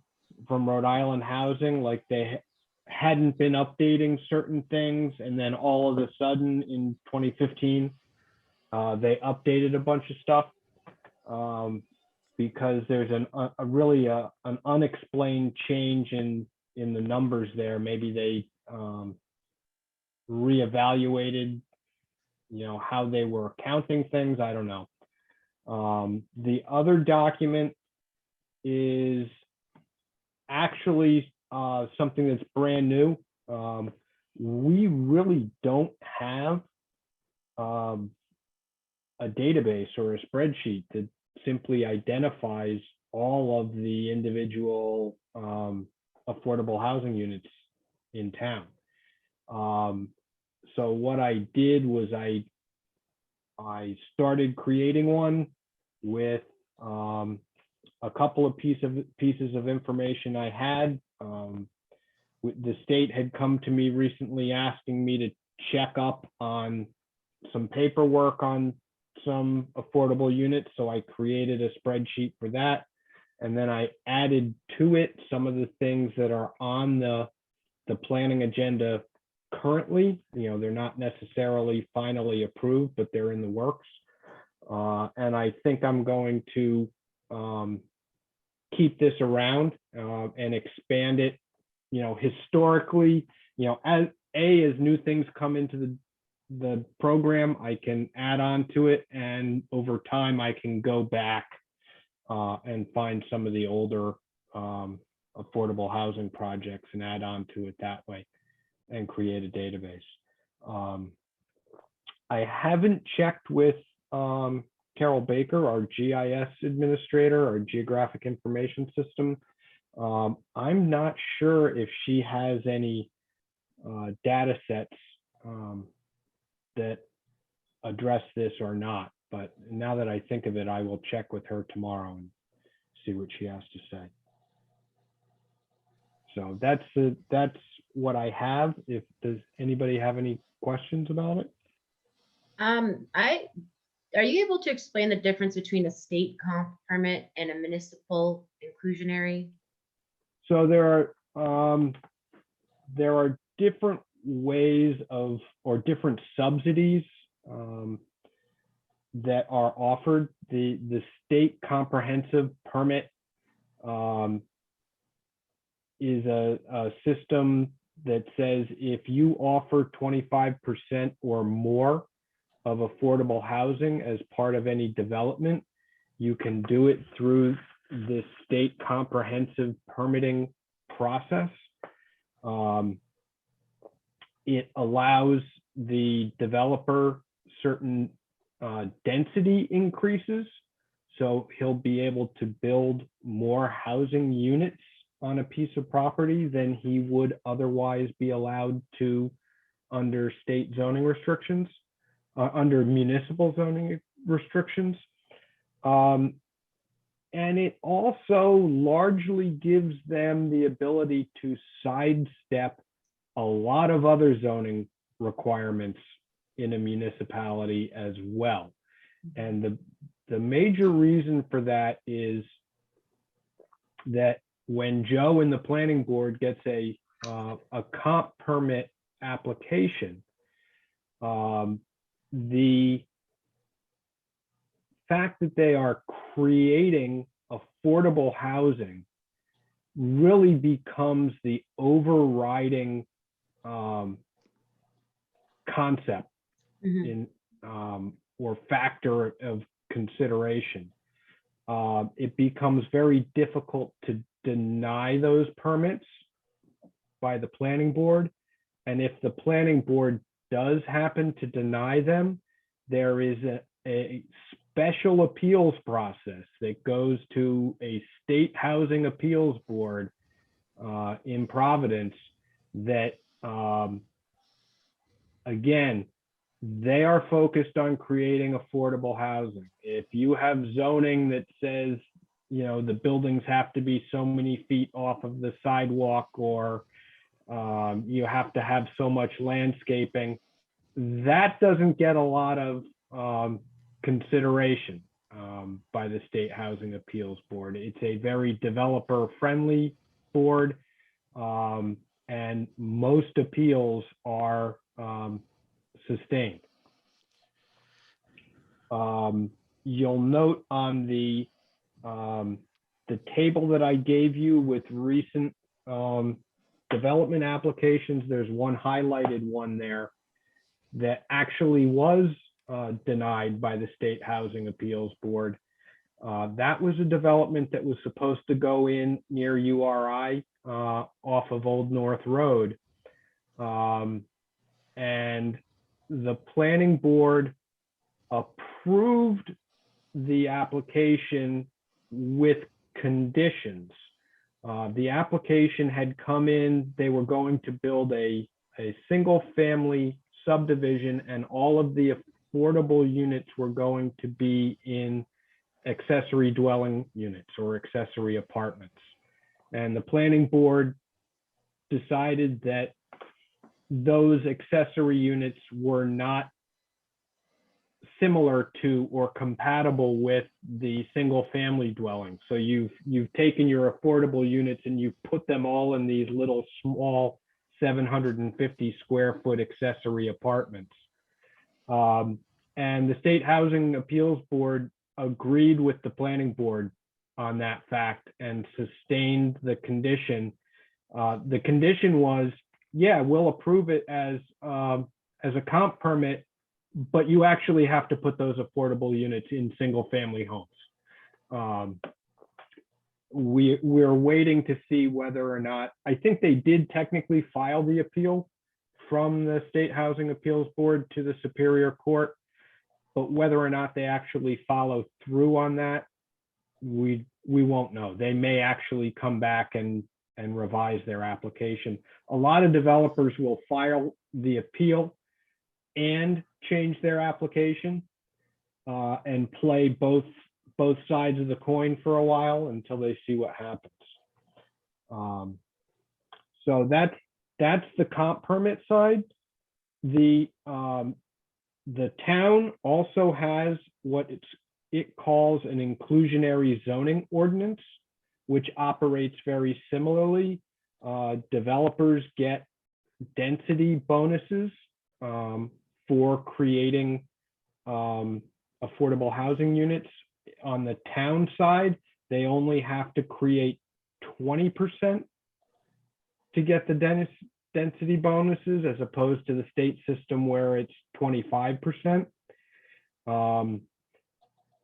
from Rhode Island Housing, like they hadn't been updating certain things, and then all of a sudden in 2015, they updated a bunch of stuff because there's really an unexplained change in the numbers there. Maybe they reevaluated, how they were counting things. I don't know. The other document is actually something that's brand new. We really don't have a database or a spreadsheet that simply identifies all of the individual affordable housing units in town. So what I did was I started creating one with a couple of pieces of information I had. The state had come to me recently asking me to check up on some paperwork on some affordable units. So I created a spreadsheet for that. And then I added to it some of the things that are on the planning agenda currently. They're not necessarily finally approved, but they're in the works. And I think I'm going to keep this around and expand it, historically, as new things come into the program, I can add on to it. And over time, I can go back and find some of the older affordable housing projects and add on to it that way and create a database. I haven't checked with Carol Baker, our GIS administrator, our Geographic Information System. I'm not sure if she has any data sets that address this or not, but now that I think of it, I will check with her tomorrow and see what she has to say. So that's what I have. Does anybody have any questions about it? Are you able to explain the difference between a state comp permit and a municipal inclusionary? So there are different ways of, or different subsidies that are offered. The state comprehensive permit is a system that says if you offer 25% or more of affordable housing as part of any development, you can do it through the state comprehensive permitting process. It allows the developer certain density increases. So he'll be able to build more housing units on a piece of property than he would otherwise be allowed to under state zoning restrictions, under municipal zoning restrictions. And it also largely gives them the ability to sidestep a lot of other zoning requirements in a municipality as well. And the major reason for that is that when Joe and the planning board gets a comp permit application, the fact that they are creating affordable housing really becomes the overriding concept in or factor of consideration. It becomes very difficult to deny those permits by the planning board. And if the planning board does happen to deny them, there is a special appeals process that goes to a state housing appeals board in Providence that, again, they are focused on creating affordable housing. If you have zoning that says, you know, the buildings have to be so many feet off of the sidewalk, or you have to have so much landscaping, that doesn't get a lot of consideration by the State Housing Appeals Board. It's a very developer-friendly board, and most appeals are sustained. You'll note on the table that I gave you with recent development applications, there's one highlighted one there that actually was denied by the State Housing Appeals Board. That was a development that was supposed to go in near URI off of Old North Road. And the planning board approved the application with conditions. The application had come in, they were going to build a single family subdivision, and all of the affordable units were going to be in accessory dwelling units or accessory apartments. And the planning board decided that those accessory units were not similar to or compatible with the single family dwelling. So you've taken your affordable units and you've put them all in these little small 750 square foot accessory apartments. And the State Housing Appeals Board agreed with the planning board on that fact and sustained the condition. The condition was, yeah, we'll approve it as a comp permit, but you actually have to put those affordable units in single family homes. We're waiting to see whether or not, I think they did technically file the appeal from the State Housing Appeals Board to the Superior Court, but whether or not they actually follow through on that, we won't know. They may actually come back and revise their application. A lot of developers will file the appeal and change their application and play both sides of the coin for a while until they see what happens. So that's the comp permit side. The town also has what it calls an inclusionary zoning ordinance, which operates very similarly. Developers get density bonuses for creating affordable housing units. On the town side, they only have to create 20% to get the density bonuses, as opposed to the state system where it's 25%.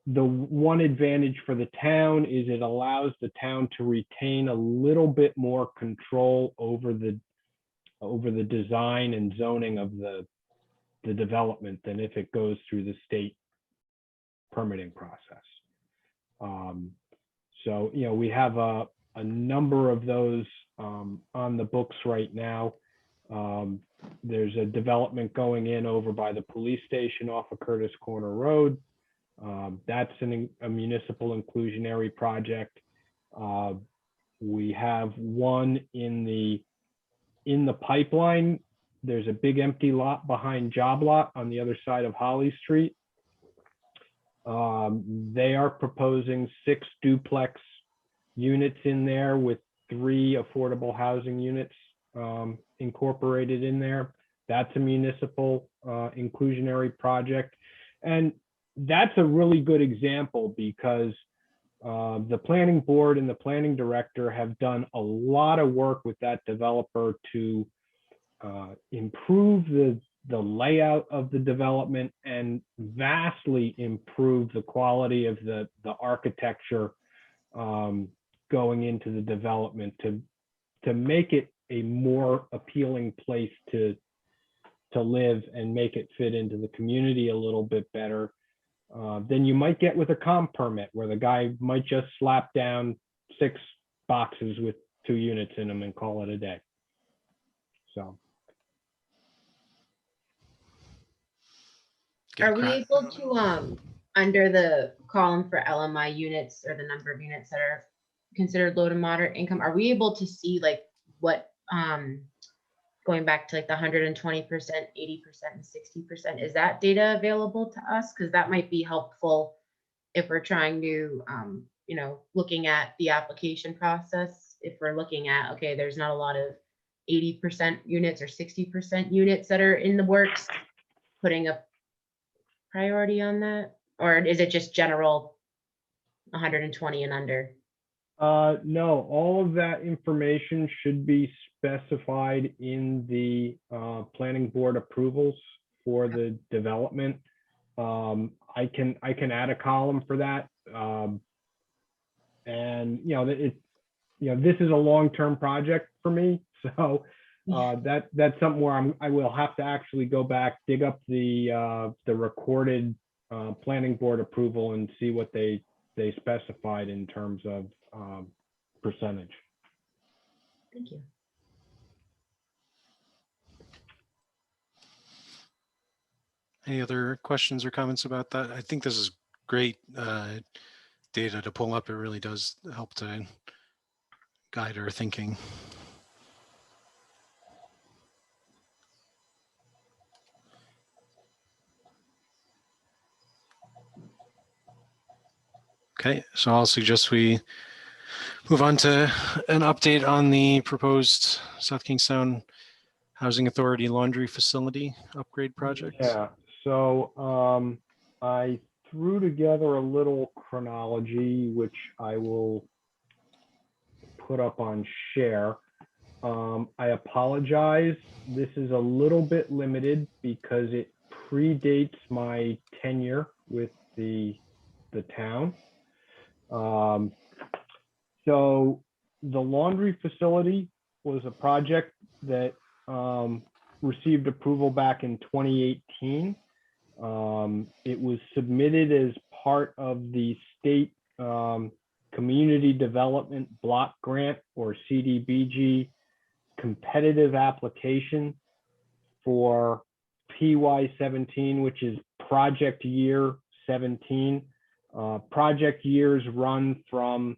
The one advantage for the town is it allows the town to retain a little bit more control over the design and zoning of the development than if it goes through the state permitting process. So, you know, we have a number of those on the books right now. There's a development going in over by the police station off of Curtis Corner Road. That's a municipal inclusionary project. We have one in the pipeline. There's a big empty lot behind Job Lot on the other side of Holly Street. They are proposing 6 duplex units in there with 3 affordable housing units incorporated in there. That's a municipal inclusionary project. And that's a really good example because the planning board and the planning director have done a lot of work with that developer to improve the layout of the development and vastly improve the quality of the architecture going into the development to make it a more appealing place to live and make it fit into the community a little bit better than you might get with a comm permit, where the guy might just slap down 6 boxes with 2 units in them and call it a day. So. Are we able to, under the column for LMI units or the number of units that are considered low to moderate income, are we able to see like what, going back to like the 120%, 80%, and 60%, is that data available to us? Because that might be helpful if we're trying to, you know, looking at the application process. If we're looking at, okay, there's not a lot of 80% units or 60% units that are in the works, putting a priority on that? Or is it just general 120 and under? No, all of that information should be specified in the planning board approvals for the development. I can add a column for that. And you know, this is a long-term project for me, so that's something where I will have to actually go back, dig up the recorded planning board approval and see what they specified in terms of percentage. Thank you. Any other questions or comments about that? I think this is great data to pull up. It really does help to guide our thinking. Okay, so I'll suggest we move on to an update on the proposed South Kingstown Housing Authority laundry facility upgrade project. Yeah, so I threw together a little chronology, which I will put up on share. I apologize. This is a little bit limited because it predates my tenure with the town. So the laundry facility was a project that received approval back in 2018. It was submitted as part of the state Community Development Block Grant, or CDBG, competitive application for PY17, which is project year 17. Project years run from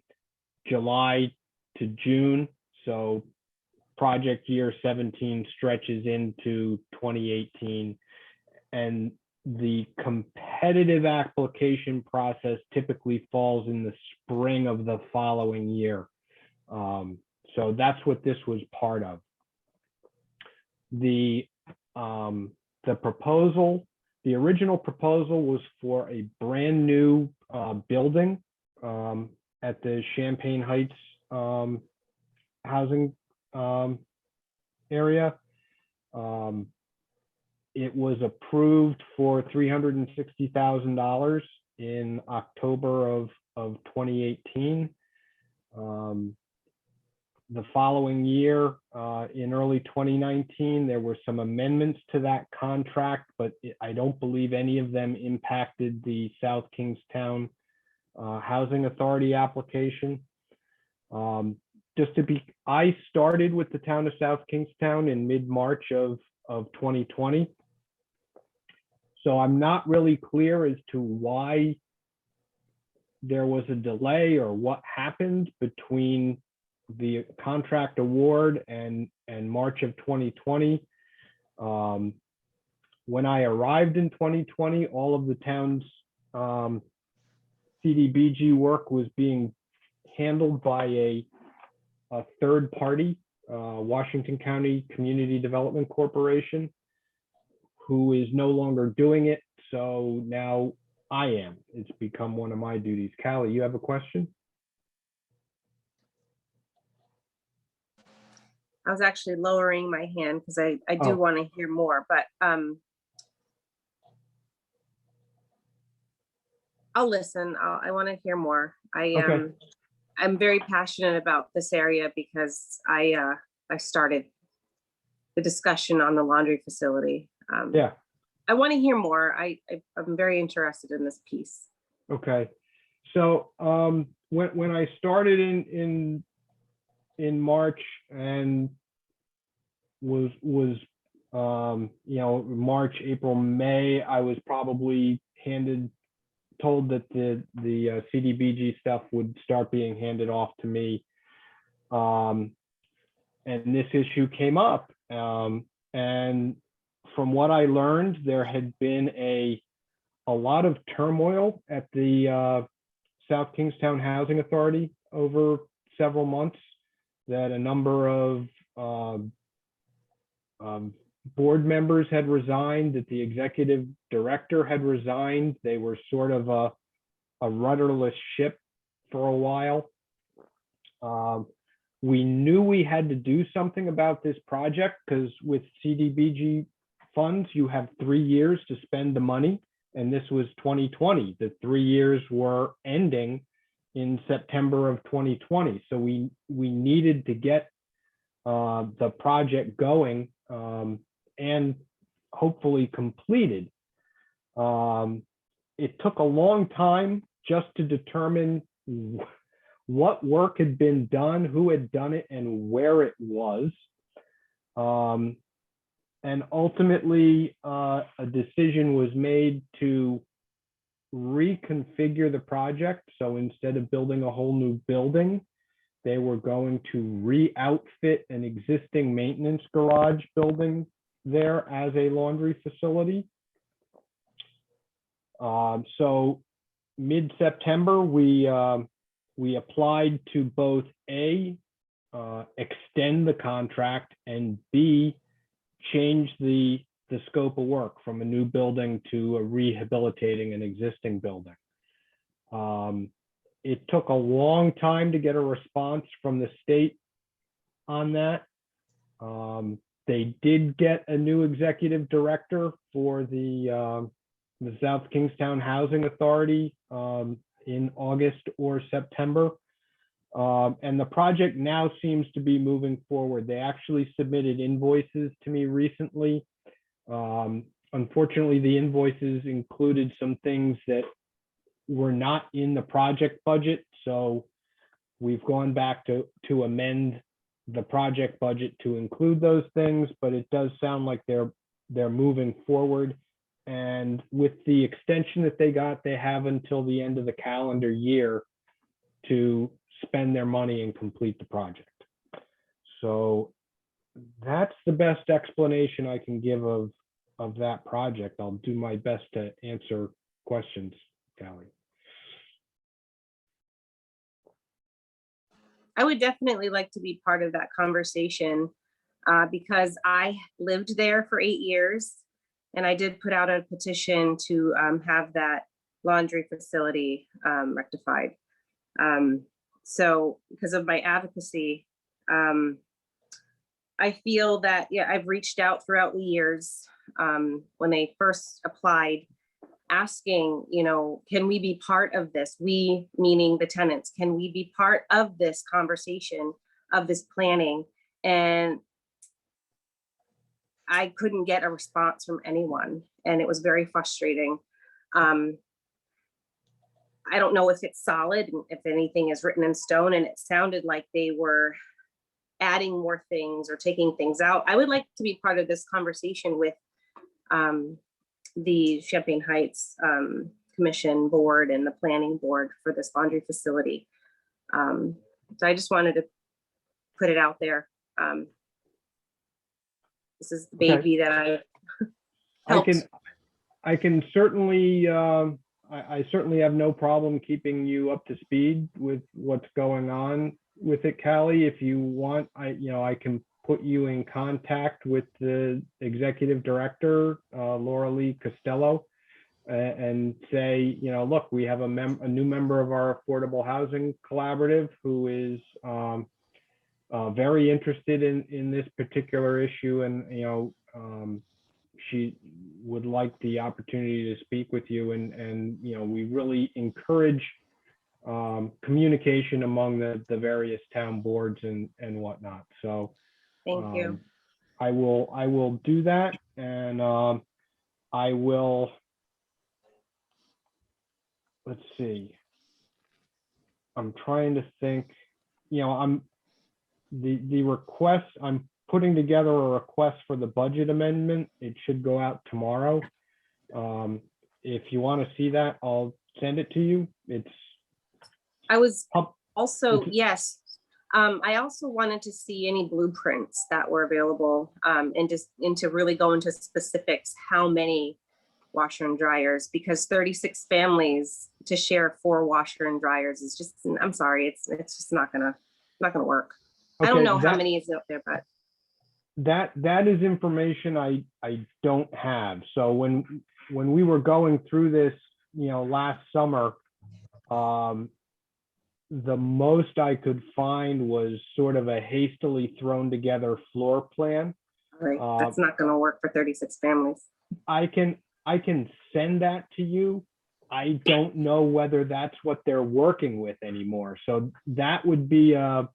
July to June, so project year 17 stretches into 2018, and the competitive application process typically falls in the spring of the following year. So that's what this was part of. The proposal, the original proposal was for a brand new building at the Champaign Heights housing area. It was approved for $360,000 in October of 2018. The following year, in early 2019, there were some amendments to that contract, but I don't believe any of them impacted the South Kingstown Housing Authority application. I started with the town of South Kingstown in mid-March of 2020. So I'm not really clear as to why there was a delay or what happened between the contract award and March of 2020. When I arrived in 2020, all of the town's CDBG work was being handled by a third party, Washington County Community Development Corporation. who is no longer doing it. So now I am. It's become one of my duties. Callie, you have a question? I was actually lowering my hand because I do Oh. want to hear more, but I'll listen. I want to hear more. Okay. I'm very passionate about this area because I started the discussion on the laundry facility. Yeah. I want to hear more. I'm very interested in this piece. Okay. So when I started in March and was March, April, May, I was probably told that the CDBG stuff would start being handed off to me, and this issue came up, and from what I learned, there had been a lot of turmoil at the South Kingstown Housing Authority over several months, that a number of board members had resigned, that the executive director had resigned. They were sort of a rudderless ship for a while. We knew we had to do something about this project because with CDBG funds, you have 3 years to spend the money. And this was 2020. The 3 years were ending in September of 2020. So we needed to get the project going and hopefully completed. It took a long time just to determine what work had been done, who had done it, and where it was. And ultimately, a decision was made to reconfigure the project. So instead of building a whole new building, they were going to re-outfit an existing maintenance garage building there as a laundry facility. So mid-September, we applied to both A, extend the contract, and B, change the scope of work from a new building to a rehabilitating an existing building. It took a long time to get a response from the state on that. They did get a new executive director for the South Kingstown Housing Authority in August or September. And the project now seems to be moving forward. They actually submitted invoices to me recently. Unfortunately, the invoices included some things that were not in the project budget. So we've gone back to amend the project budget to include those things, but it does sound like they're moving forward. And with the extension that they got, they have until the end of the calendar year to spend their money and complete the project. So that's the best explanation I can give of that project. I'll do my best to answer questions, Callie. I would definitely like to be part of that conversation because I lived there for 8 years, and I did put out a petition to have that laundry facility rectified. So because of my advocacy, I feel that, yeah, I've reached out throughout the years when they first applied, asking, can we be part of this? We, meaning the tenants, can we be part of this conversation, of this planning? And I couldn't get a response from anyone, and it was very frustrating. I don't know if it's solid, if anything is written in stone, and it sounded like they were adding more things or taking things out. I would like to be part of this conversation with the Champaign Heights Commission board and the planning board for this laundry facility. So I just wanted to put it out there. This is the baby that I helped. I can certainly, I certainly have no problem keeping you up to speed with what's going on with it, Callie. If you want, I can put you in contact with the executive director, Laura Lee Costello, and say, you know, look, we have a new member of our affordable housing collaborative who is very interested in this particular issue, and you know, she would like the opportunity to speak with you, and you know, we really encourage communication among the various town boards and whatnot. So Thank you. I will do that, and I will, let's see, I'm trying to think, you know, the request, I'm putting together a request for the budget amendment. It should go out tomorrow. If you want to see that, I'll send it to you. I was Up- also, Okay. yes. I also wanted to see any blueprints that were available, and to really go into specifics, how many washer and dryers, because 36 families to share 4 washer and dryers is just, I'm sorry, it's just not gonna work. I don't Okay, know how that- many is out there, but that is information I don't have. So when we were going through this, you know, last summer, the most I could find was sort of a hastily thrown together floor plan. right, that's not gonna work for 36 families. I can send that to you. I don't know whether that's what they're working with anymore. So that would be a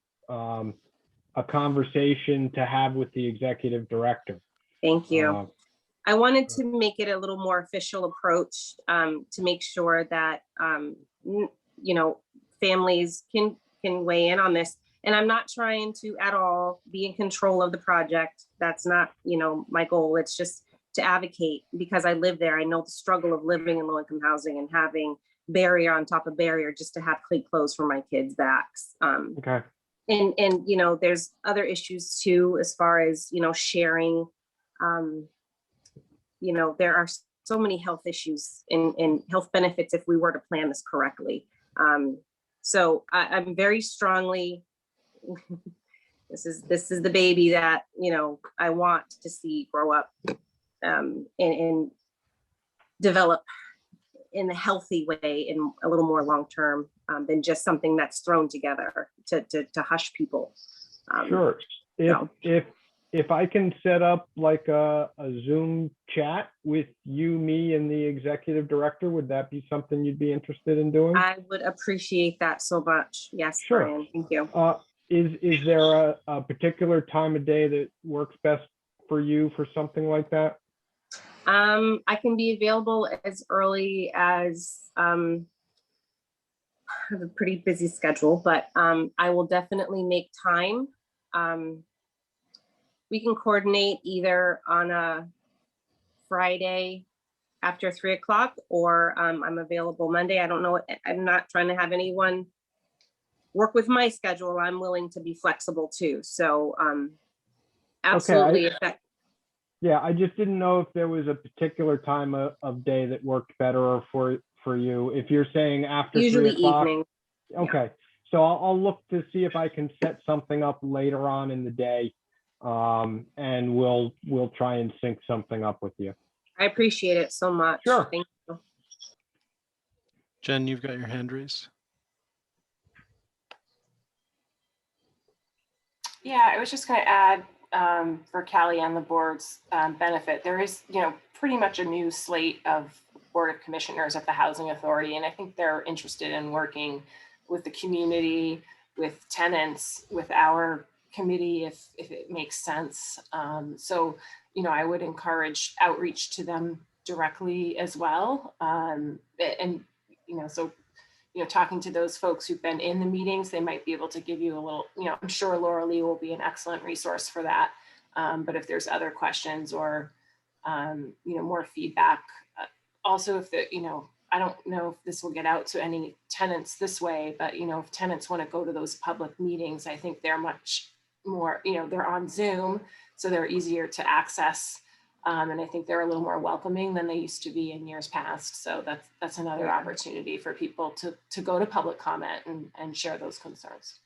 conversation to have with the executive director. Thank you. I wanted to make it a little more official approach, to make sure that, you know, families can weigh in on this. And I'm not trying to at all be in control of the project. That's not, you know, my goal. It's just to advocate, because I live there. I know the struggle of living in low income housing and having barrier on top of barrier just to have clean clothes for my kids' backs. Okay. And you know, there's other issues too, as far as, you know, sharing. You know, there are so many health issues and health benefits if we were to plan this correctly. So I'm very strongly, this is the baby that, you know, I want to see grow up, and develop in a healthy way, in a little more long-term, than just something that's thrown together to hush people. Sure. So. If I can set up like a Zoom chat with you, me, and the executive director, would that be something you'd be interested in doing? I would appreciate that so much. Yes, Sure. Brian, thank you. Is there a particular time of day that works best for you for something like that? I can be available as early as, I have a pretty busy schedule, but I will definitely make time. We can coordinate either on a Friday after 3 o'clock, or I'm available Monday. I don't know. I'm not trying to have anyone work with my schedule. I'm willing to be flexible too. So absolutely. Yeah, I just didn't know if there was a particular time of day that worked better for you. If you're saying after Usually 3 o'clock. evening. Okay, yeah. So I'll look to see if I can set something up later on in the day, and we'll try and sync something up with you. I appreciate it so much. Sure. Thank you. Jen, you've got your hand raised. Yeah, I was just going to add, for Callie and the board's benefit, there is, you know, pretty much a new slate of Board of Commissioners at the Housing Authority, and I think they're interested in working with the community, with tenants, with our committee, if it makes sense. So, you know, I would encourage outreach to them directly as well. And, you know, so, you know, talking to those folks who've been in the meetings, they might be able to give you a little, you know, I'm sure Laura Lee will be an excellent resource for that. But if there's other questions or, you know, more feedback, also if the, you know, I don't know if this will get out to any tenants this way, but, you know, if tenants want to go to those public meetings, I think they're much more, you know, they're on Zoom, so they're easier to access. And I think they're a little more welcoming than they used to be in years past. So that's another opportunity for people to go to public comment and share those concerns.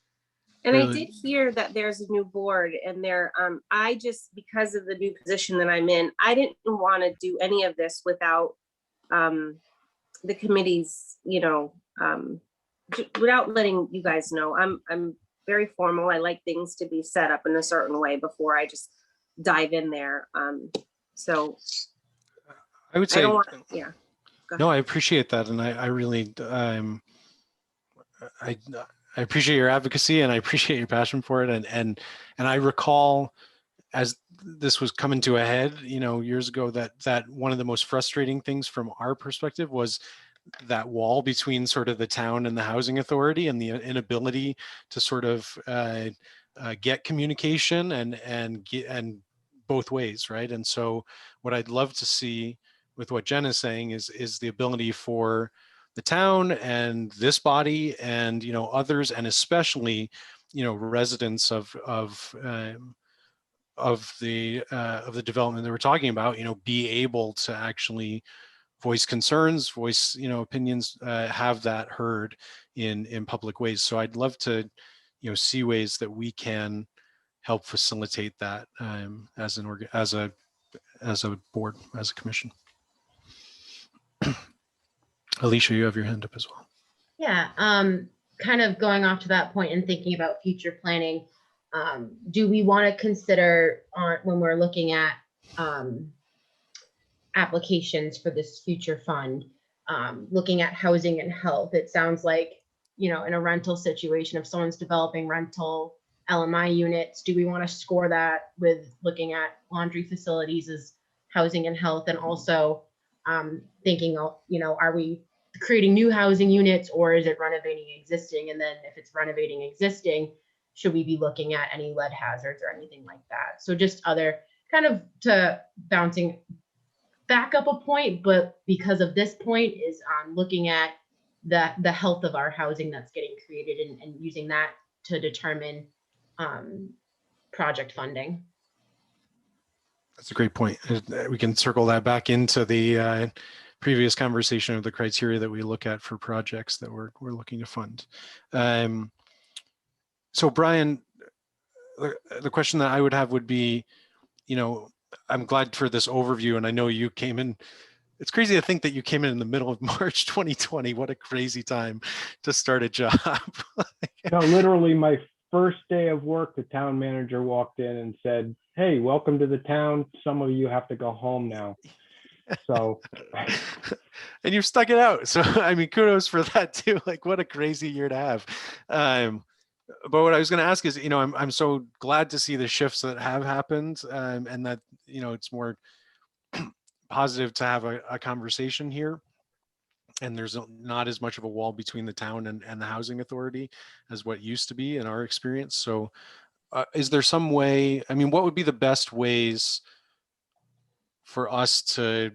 And I Really? did hear that there's a new board and I just, because of the new position that I'm in, I didn't want to do any of this without the committee's, without letting you guys know. I'm very formal. I like things to be set up in a certain way before I just dive in there. So I would I say, don't want, yeah. Go no, ahead. I appreciate that. And I really, I appreciate your advocacy and I appreciate your passion for it. And I recall as this was coming to a head, years ago, that one of the most frustrating things from our perspective was that wall between sort of the town and the housing authority, and the inability to sort of get communication and both ways, right? And so what I'd love to see with what Jen is saying is the ability for the town and this body and others, and especially residents of the development that we're talking about, be able to actually voice concerns, voice opinions, have that heard in public ways. So I'd love to see ways that we can help facilitate that as a board, as a commission. Alicia, you have your hand up as well. Yeah, kind of going off to that point and thinking about future planning, do we want to consider when we're looking at applications for this future fund, looking at housing and health? It sounds like, in a rental situation, if someone's developing rental LMI units, do we want to score that with looking at laundry facilities as housing and health? And also thinking, are we creating new housing units, or is it renovating existing? And then if it's renovating existing, should we be looking at any lead hazards or anything like that? So just other kind of to bouncing back up a point, but because of this point is looking at the health of our housing that's getting created, and using that to determine project funding. That's a great point. We can circle that back into the previous conversation of the criteria that we look at for projects that we're looking to fund. So Brian, the question that I would have would be, I'm glad for this overview, and I know you came in. It's crazy to think that you came in the middle of March 2020. What a crazy time to start a job. No, literally my first day of work, the town manager walked in and said, "Hey, welcome to the town. Some of you have to go home now." So, and you've stuck it out. So, I mean, kudos for that too. Like, what a crazy year to have. But what I was going to ask is, I'm so glad to see the shifts that have happened, and that, it's more positive to have a conversation here. And there's not as much of a wall between the town and the housing authority as what used to be in our experience. So is there some way, I mean, what would be the best ways for us to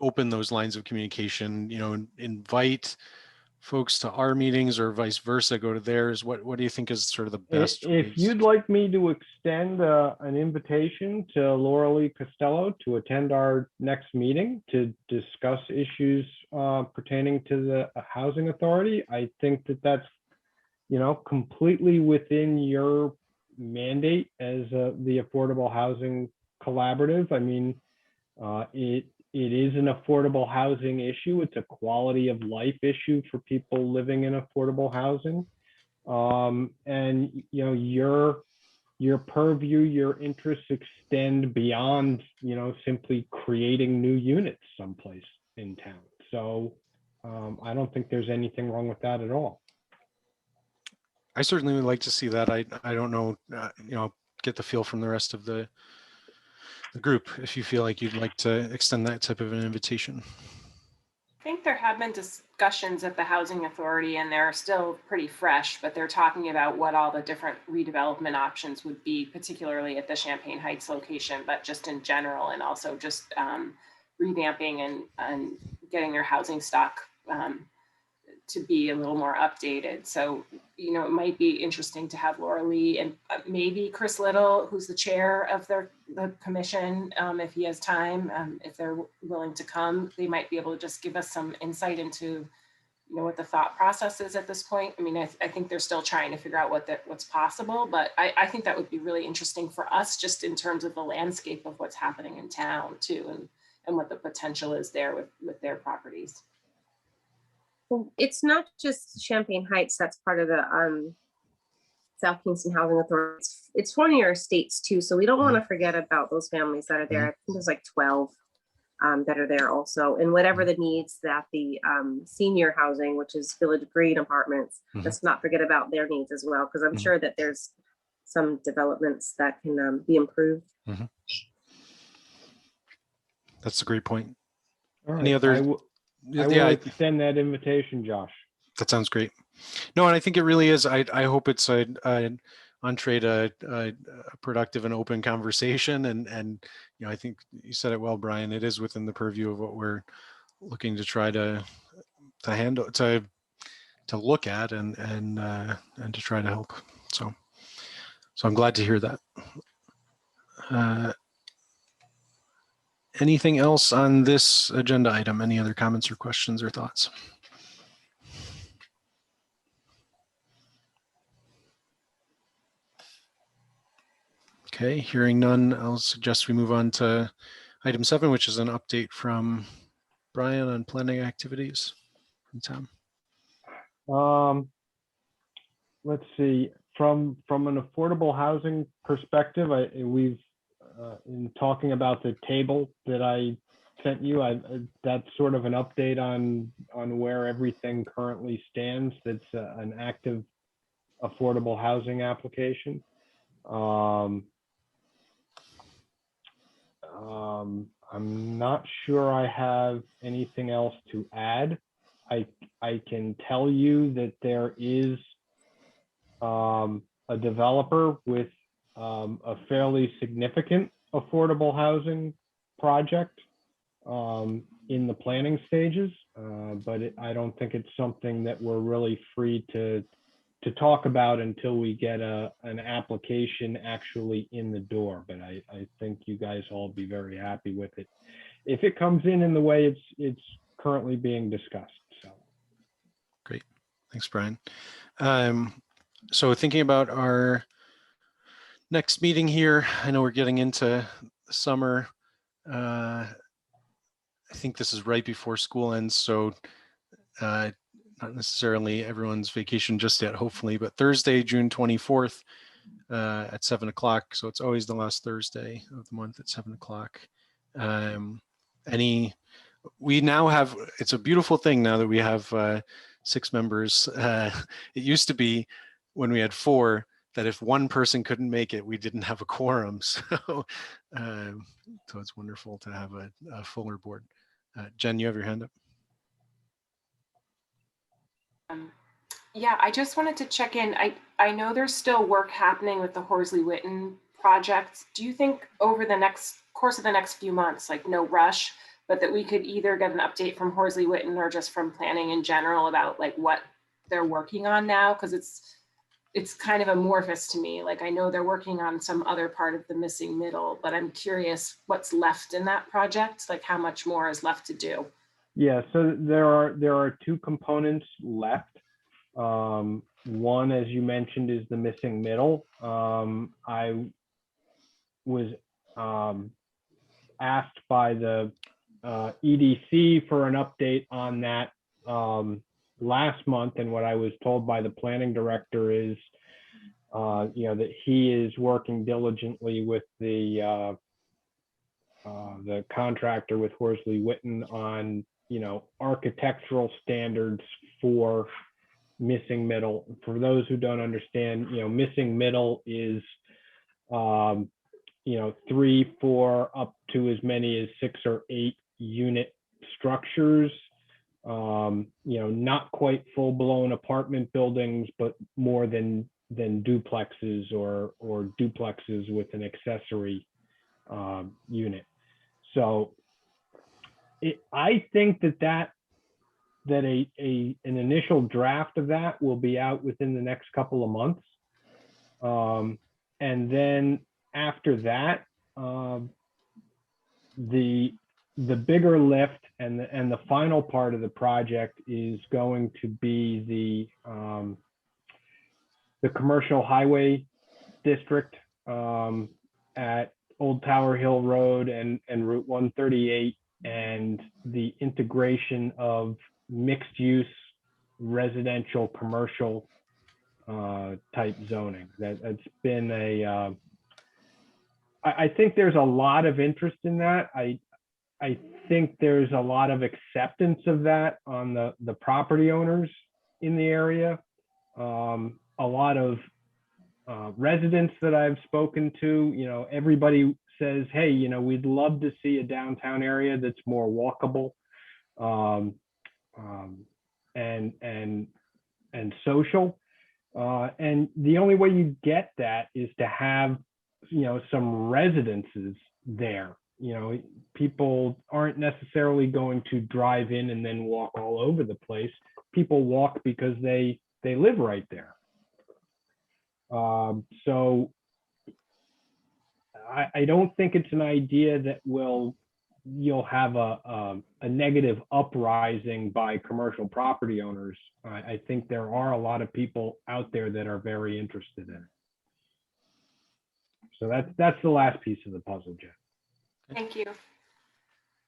open those lines of communication, invite folks to our meetings or vice versa, go to theirs? What do you think is sort of the best if ways? you'd like me to extend an invitation to Laura Lee Costello to attend our next meeting to discuss issues pertaining to the housing authority, I think that that's, completely within your mandate as the Affordable Housing Collaborative. I mean, it is an affordable housing issue. It's a quality of life issue for people living in affordable housing. And your purview, your interests extend beyond, simply creating new units someplace in town. So I don't think there's anything wrong with that at all. I certainly would like to see that. I don't know, get the feel from the rest of the group if you feel like you'd like to extend that type of an invitation. I think there have been discussions at the Housing Authority, and they're still pretty fresh, but they're talking about what all the different redevelopment options would be, particularly at the Champaign Heights location, but just in general, and also just revamping and getting their housing stock to be a little more updated. So, it might be interesting to have Laura Lee and maybe Chris Little, who's the chair of the commission, if he has time, if they're willing to come, they might be able to just give us some insight into, you know, what the thought process is at this point. I mean, I think they're still trying to figure out what's possible, but I think that would be really interesting for us just in terms of the landscape of what's happening in town too, and what the potential is there with their properties. Well, it's not just Champaign Heights that's part of the South Kingston Housing Authority. It's 20 our estates too, so we don't want to forget about those families that are there. I think there's like 12 that are there also, and whatever the needs that the senior housing, which is Village Green apartments, let's not forget about their needs as well, because I'm sure that there's some developments that can be improved. That's a great point. All right. Any other? I will extend that invitation, Josh. That sounds great. No, and I think it really is. I hope it's an entree to a productive and open conversation. And you know, I think you said it well, Brian. It is within the purview of what we're looking to try to handle, to look at, and to try to help. So I'm glad to hear that. Anything else on this agenda item? Any other comments or questions or thoughts? Okay, hearing none, I'll suggest we move on to item 7, which is an update from Brian on planning activities from Tom. Let's see. From an affordable housing perspective, we've in talking about the table that I sent you, that's sort of an update on where everything currently stands. That's an active affordable housing application. I'm not sure I have anything else to add. I can tell you that there is a developer with a fairly significant affordable housing project in the planning stages, but I don't think it's something that we're really free to talk about until we get an application actually in the door. But I think you guys all be very happy with it if it comes in the way it's currently being discussed. So great, thanks, Brian. So thinking about our next meeting here, I know we're getting into summer. I think this is right before school ends, so not necessarily everyone's vacation just yet, hopefully, but Thursday, June 24th at 7 o'clock. So it's always the last Thursday of the month at 7 o'clock. We now have, it's a beautiful thing now that we have 6 members. It used to be when we had 4 that if one person couldn't make it, we didn't have a quorum. So it's wonderful to have a fuller board. Jen, you have your hand up. Yeah, I just wanted to check in. I know there's still work happening with the Horsley Witten project. Do you think over the course of the next few months, like no rush, but that we could either get an update from Horsley Witten or just from planning in general about like what they're working on now? Because it's kind of amorphous to me. Like I know they're working on some other part of the missing middle, but I'm curious what's left in that project, like how much more is left to do. Yeah, so there are 2 components left. One, as you mentioned, is the missing middle. I was asked by the EDC for an update on that last month, and what I was told by the planning director is that he is working diligently with the contractor with Horsley Witten on architectural standards for missing middle. For those who don't understand, missing middle is 3, 4, up to as many as 6 or 8 unit structures. Not quite full-blown apartment buildings, but more than duplexes or duplexes with an accessory unit. So I think that an initial draft of that will be out within the next couple of months. And then after that, the the bigger lift and the final part of the project is going to be the commercial highway district at Old Tower Hill Road and Route 138, and the integration of mixed use residential commercial type zoning. That's been I think there's a lot of interest in that. I think there's a lot of acceptance of that on the property owners in the area. A lot of residents that I've spoken to, everybody says, hey, we'd love to see a downtown area that's more walkable and social. And the only way you get that is to have, some residences there. People aren't necessarily going to drive in and then walk all over the place. People walk because they live right there. So I don't think it's an idea that you'll have a negative uprising by commercial property owners. I think there are a lot of people out there that are very interested in it. So that's the last piece of the puzzle, Jeff. Thank you.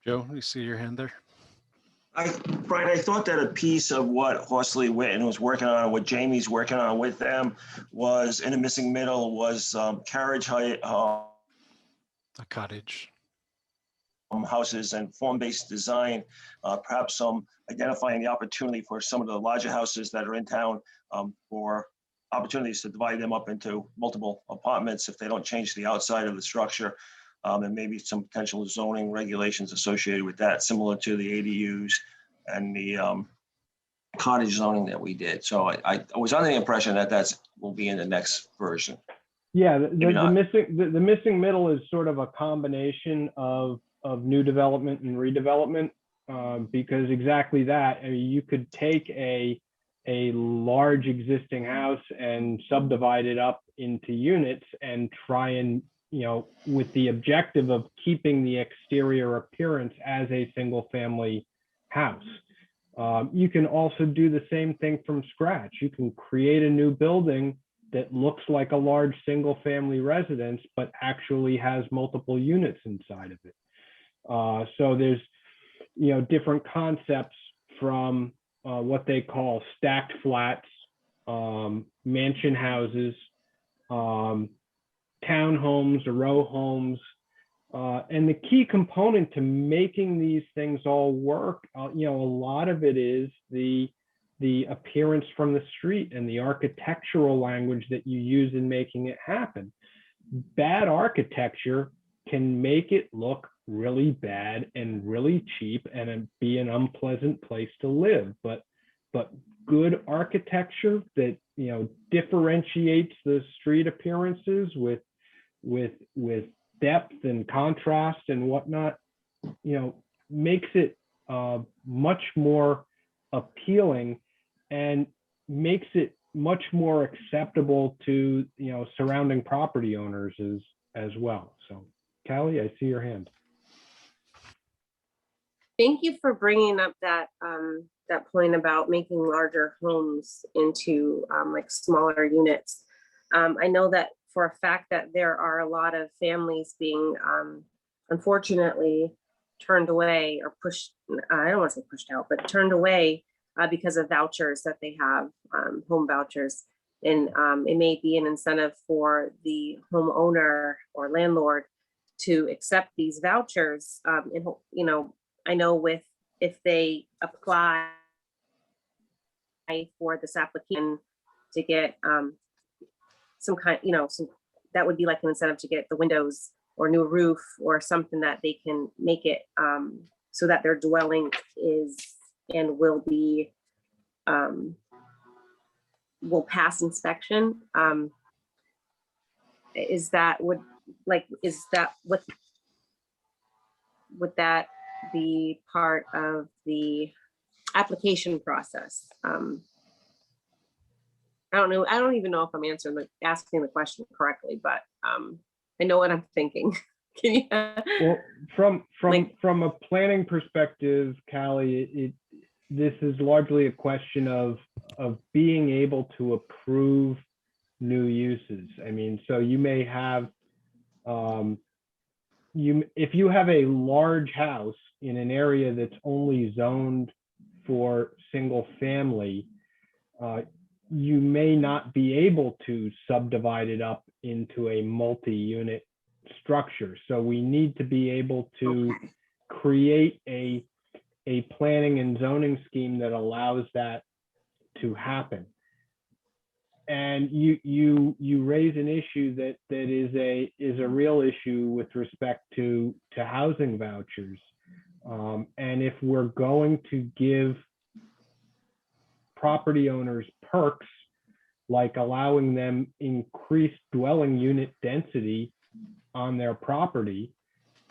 Joe, you see your hand there? Brian, I thought that a piece of what Horsley Witten was working on, what Jamie's working on with them, was in the missing middle was carriage height, A cottage. houses and form-based design, perhaps some identifying the opportunity for some of the larger houses that are in town for opportunities to divide them up into multiple apartments if they don't change the outside of the structure, and maybe some potential zoning regulations associated with that, similar to the ADUs and the cottage zoning that we did. So I was under the impression that will be in the next version. Yeah, the missing middle is sort of a combination of new development and redevelopment, because exactly that. I mean, you could take a large existing house and subdivide it up into units and try and, with the objective of keeping the exterior appearance as a single family house. You can also do the same thing from scratch. You can create a new building that looks like a large single family residence, but actually has multiple units inside of it. So there's, different concepts from what they call stacked flats, mansion houses, townhomes, row homes. And the key component to making these things all work, a lot of it is the appearance from the street and the architectural language that you use in making it happen. Bad architecture can make it look really bad and really cheap and be an unpleasant place to live. But good architecture that, differentiates the street appearances with depth and contrast and whatnot, makes it much more appealing and makes it much more acceptable to, surrounding property owners as well. So Callie, I see your hand. Thank you for bringing up that point about making larger homes into like smaller units. I know that for a fact that there are a lot of families being unfortunately turned away or pushed, I don't want to say pushed out, but turned away because of vouchers that they have, home vouchers. And it may be an incentive for the homeowner or landlord to accept these vouchers. And, I know if they apply for this application to get some kind, that would be like an incentive to get the windows or new roof or something that they can make it so that their dwelling is and will be will pass inspection. Would that be part of the application process? I don't know. I don't even know if I'm asking the question correctly, but I know what I'm thinking. Can you? Well, from Like- a planning perspective, Callie, this is largely a question of being able to approve new uses. I mean, so you may have if you have a large house in an area that's only zoned for single family, you may not be able to subdivide it up into a multi-unit structure. So we need to be able to create a planning and zoning scheme that allows that to happen. And you raise an issue that is a real issue with respect to housing vouchers. And if we're going to give property owners perks, like allowing them increased dwelling unit density on their property,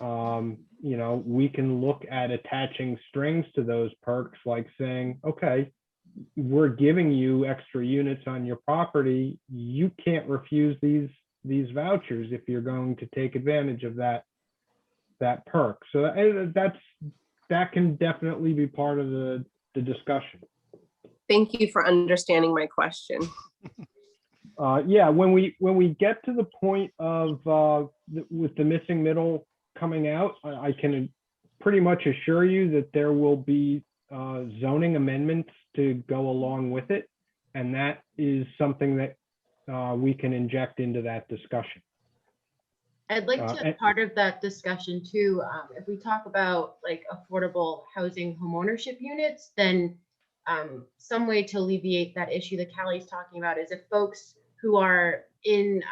you know, we can look at attaching strings to those perks, like saying, okay, we're giving you extra units on your property. You can't refuse these vouchers if you're going to take advantage of that perk. So that can definitely be part of the discussion. Thank you for understanding my question. Yeah, when we get to the point of with the missing middle coming out, I can pretty much assure you that there will be zoning amendments to go along with it, and that is something that we can inject into that discussion. I'd like to part of that discussion too. If we talk about like affordable housing homeownership units, then some way to alleviate that issue that Callie's talking about is if folks who are in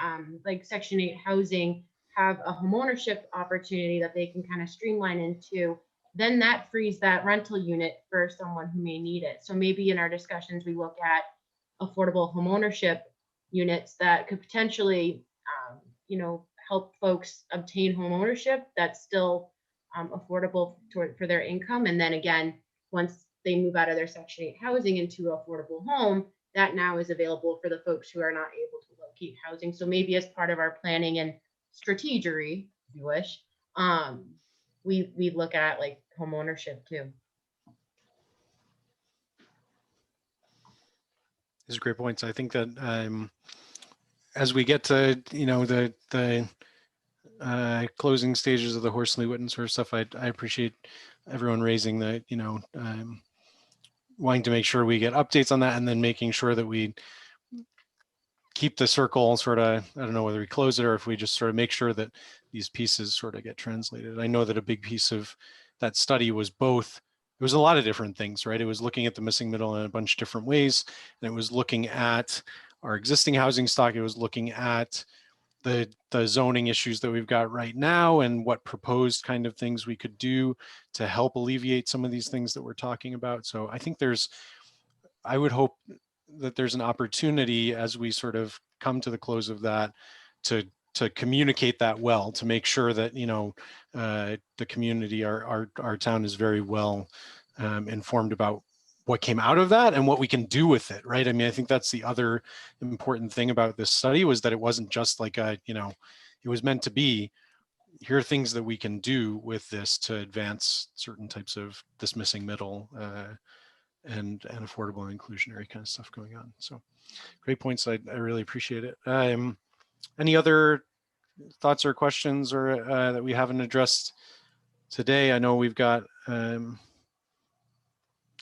like Section 8 housing have a homeownership opportunity that they can kind of streamline into, then that frees that rental unit for someone who may need it. So maybe in our discussions, we look at affordable homeownership units that could potentially, you know, help folks obtain homeownership that's still affordable for their income. And then again, once they move out of their Section 8 housing into an affordable home, that now is available for the folks who are not able to locate housing. So maybe as part of our planning and strategery, if you wish, we look at like home ownership too. These are great points. I think that as we get to, you know, the closing stages of the Horsley Witten sort of stuff, I appreciate everyone raising the, you know, wanting to make sure we get updates on that, and then making sure that we keep the circle sort of, I don't know whether we close it or if we just sort of make sure that these pieces sort of get translated. I know that a big piece of that study was both, it was a lot of different things, right? It was looking at the missing middle in a bunch of different ways. And it was looking at our existing housing stock. It was looking at the zoning issues that we've got right now and what proposed kind of things we could do to help alleviate some of these things that we're talking about. So I think I would hope that there's an opportunity as we sort of come to the close of that to communicate that well, to make sure that, you know, the community, our town is very well informed about what came out of that and what we can do with it, right? I mean, I think that's the other important thing about this study, was that it wasn't just like a, you know, it was meant to be, here are things that we can do with this to advance certain types of this missing middle and affordable and inclusionary kind of stuff going on. So great points. I really appreciate it. Any other thoughts or questions or that we haven't addressed today? I know we've got,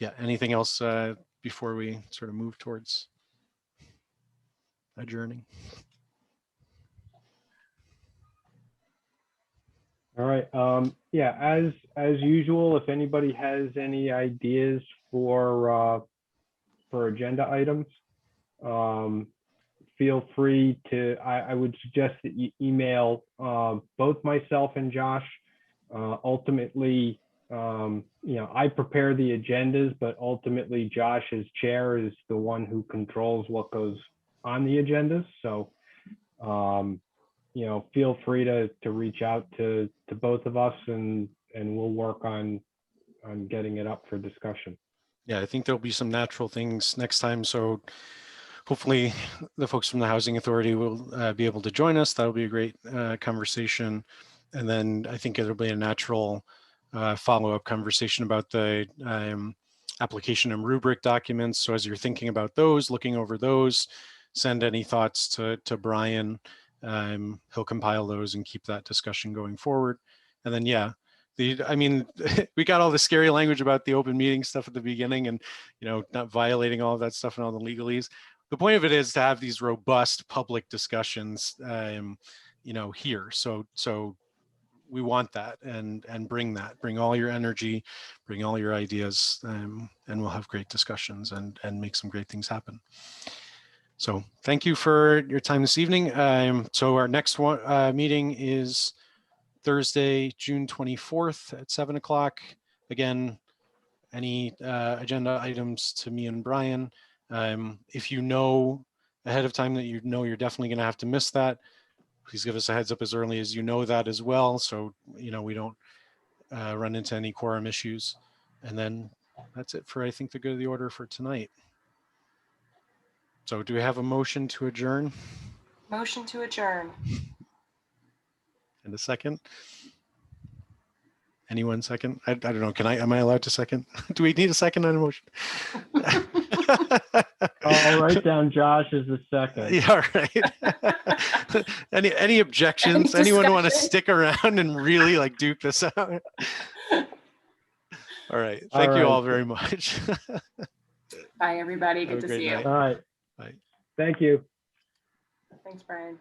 yeah, anything else before we sort of move towards adjourning? All right. Yeah, as usual, if anybody has any ideas for agenda items, feel free to. I would suggest that you email both myself and Josh. Ultimately, you know, I prepare the agendas, but ultimately Josh as chair is the one who controls what goes on the agendas. So, you know, feel free to reach out to both of us, and we'll work on getting it up for discussion. Yeah, I think there'll be some natural things next time. So hopefully the folks from the Housing Authority will be able to join us. That'll be a great conversation. And then I think it'll be a natural follow-up conversation about the application and rubric documents. So as you're thinking about those, looking over those, send any thoughts to Brian. He'll compile those and keep that discussion going forward. And then, yeah, I mean, we got all the scary language about the open meeting stuff at the beginning and, you know, not violating all of that stuff and all the legalese. The point of it is to have these robust public discussions, you know, here. So we want that and bring all your energy, bring all your ideas, and we'll have great discussions and make some great things happen. So thank you for your time this evening. So our next one meeting is Thursday, June 24th at 7 o'clock. Again, any agenda items to me and Brian. If you know ahead of time that you know you're definitely going to have to miss that, please give us a heads up as early as you know that as well. So, you know, we don't run into any quorum issues. And then that's it for, I think, the good of the order for tonight. So do we have a motion to adjourn? Motion to adjourn. And a second? Anyone second? I don't know. Am I allowed to second? Do we need a second on a motion? I'll write down Josh as the second. Yeah, right. Any objections? Any Anyone want to discussion? stick around and really like duke this out? All right. Thank All you right. all very much. Bye, everybody. Have Good a to great see you. night. All right. Bye. Thank you. Thanks, Brian.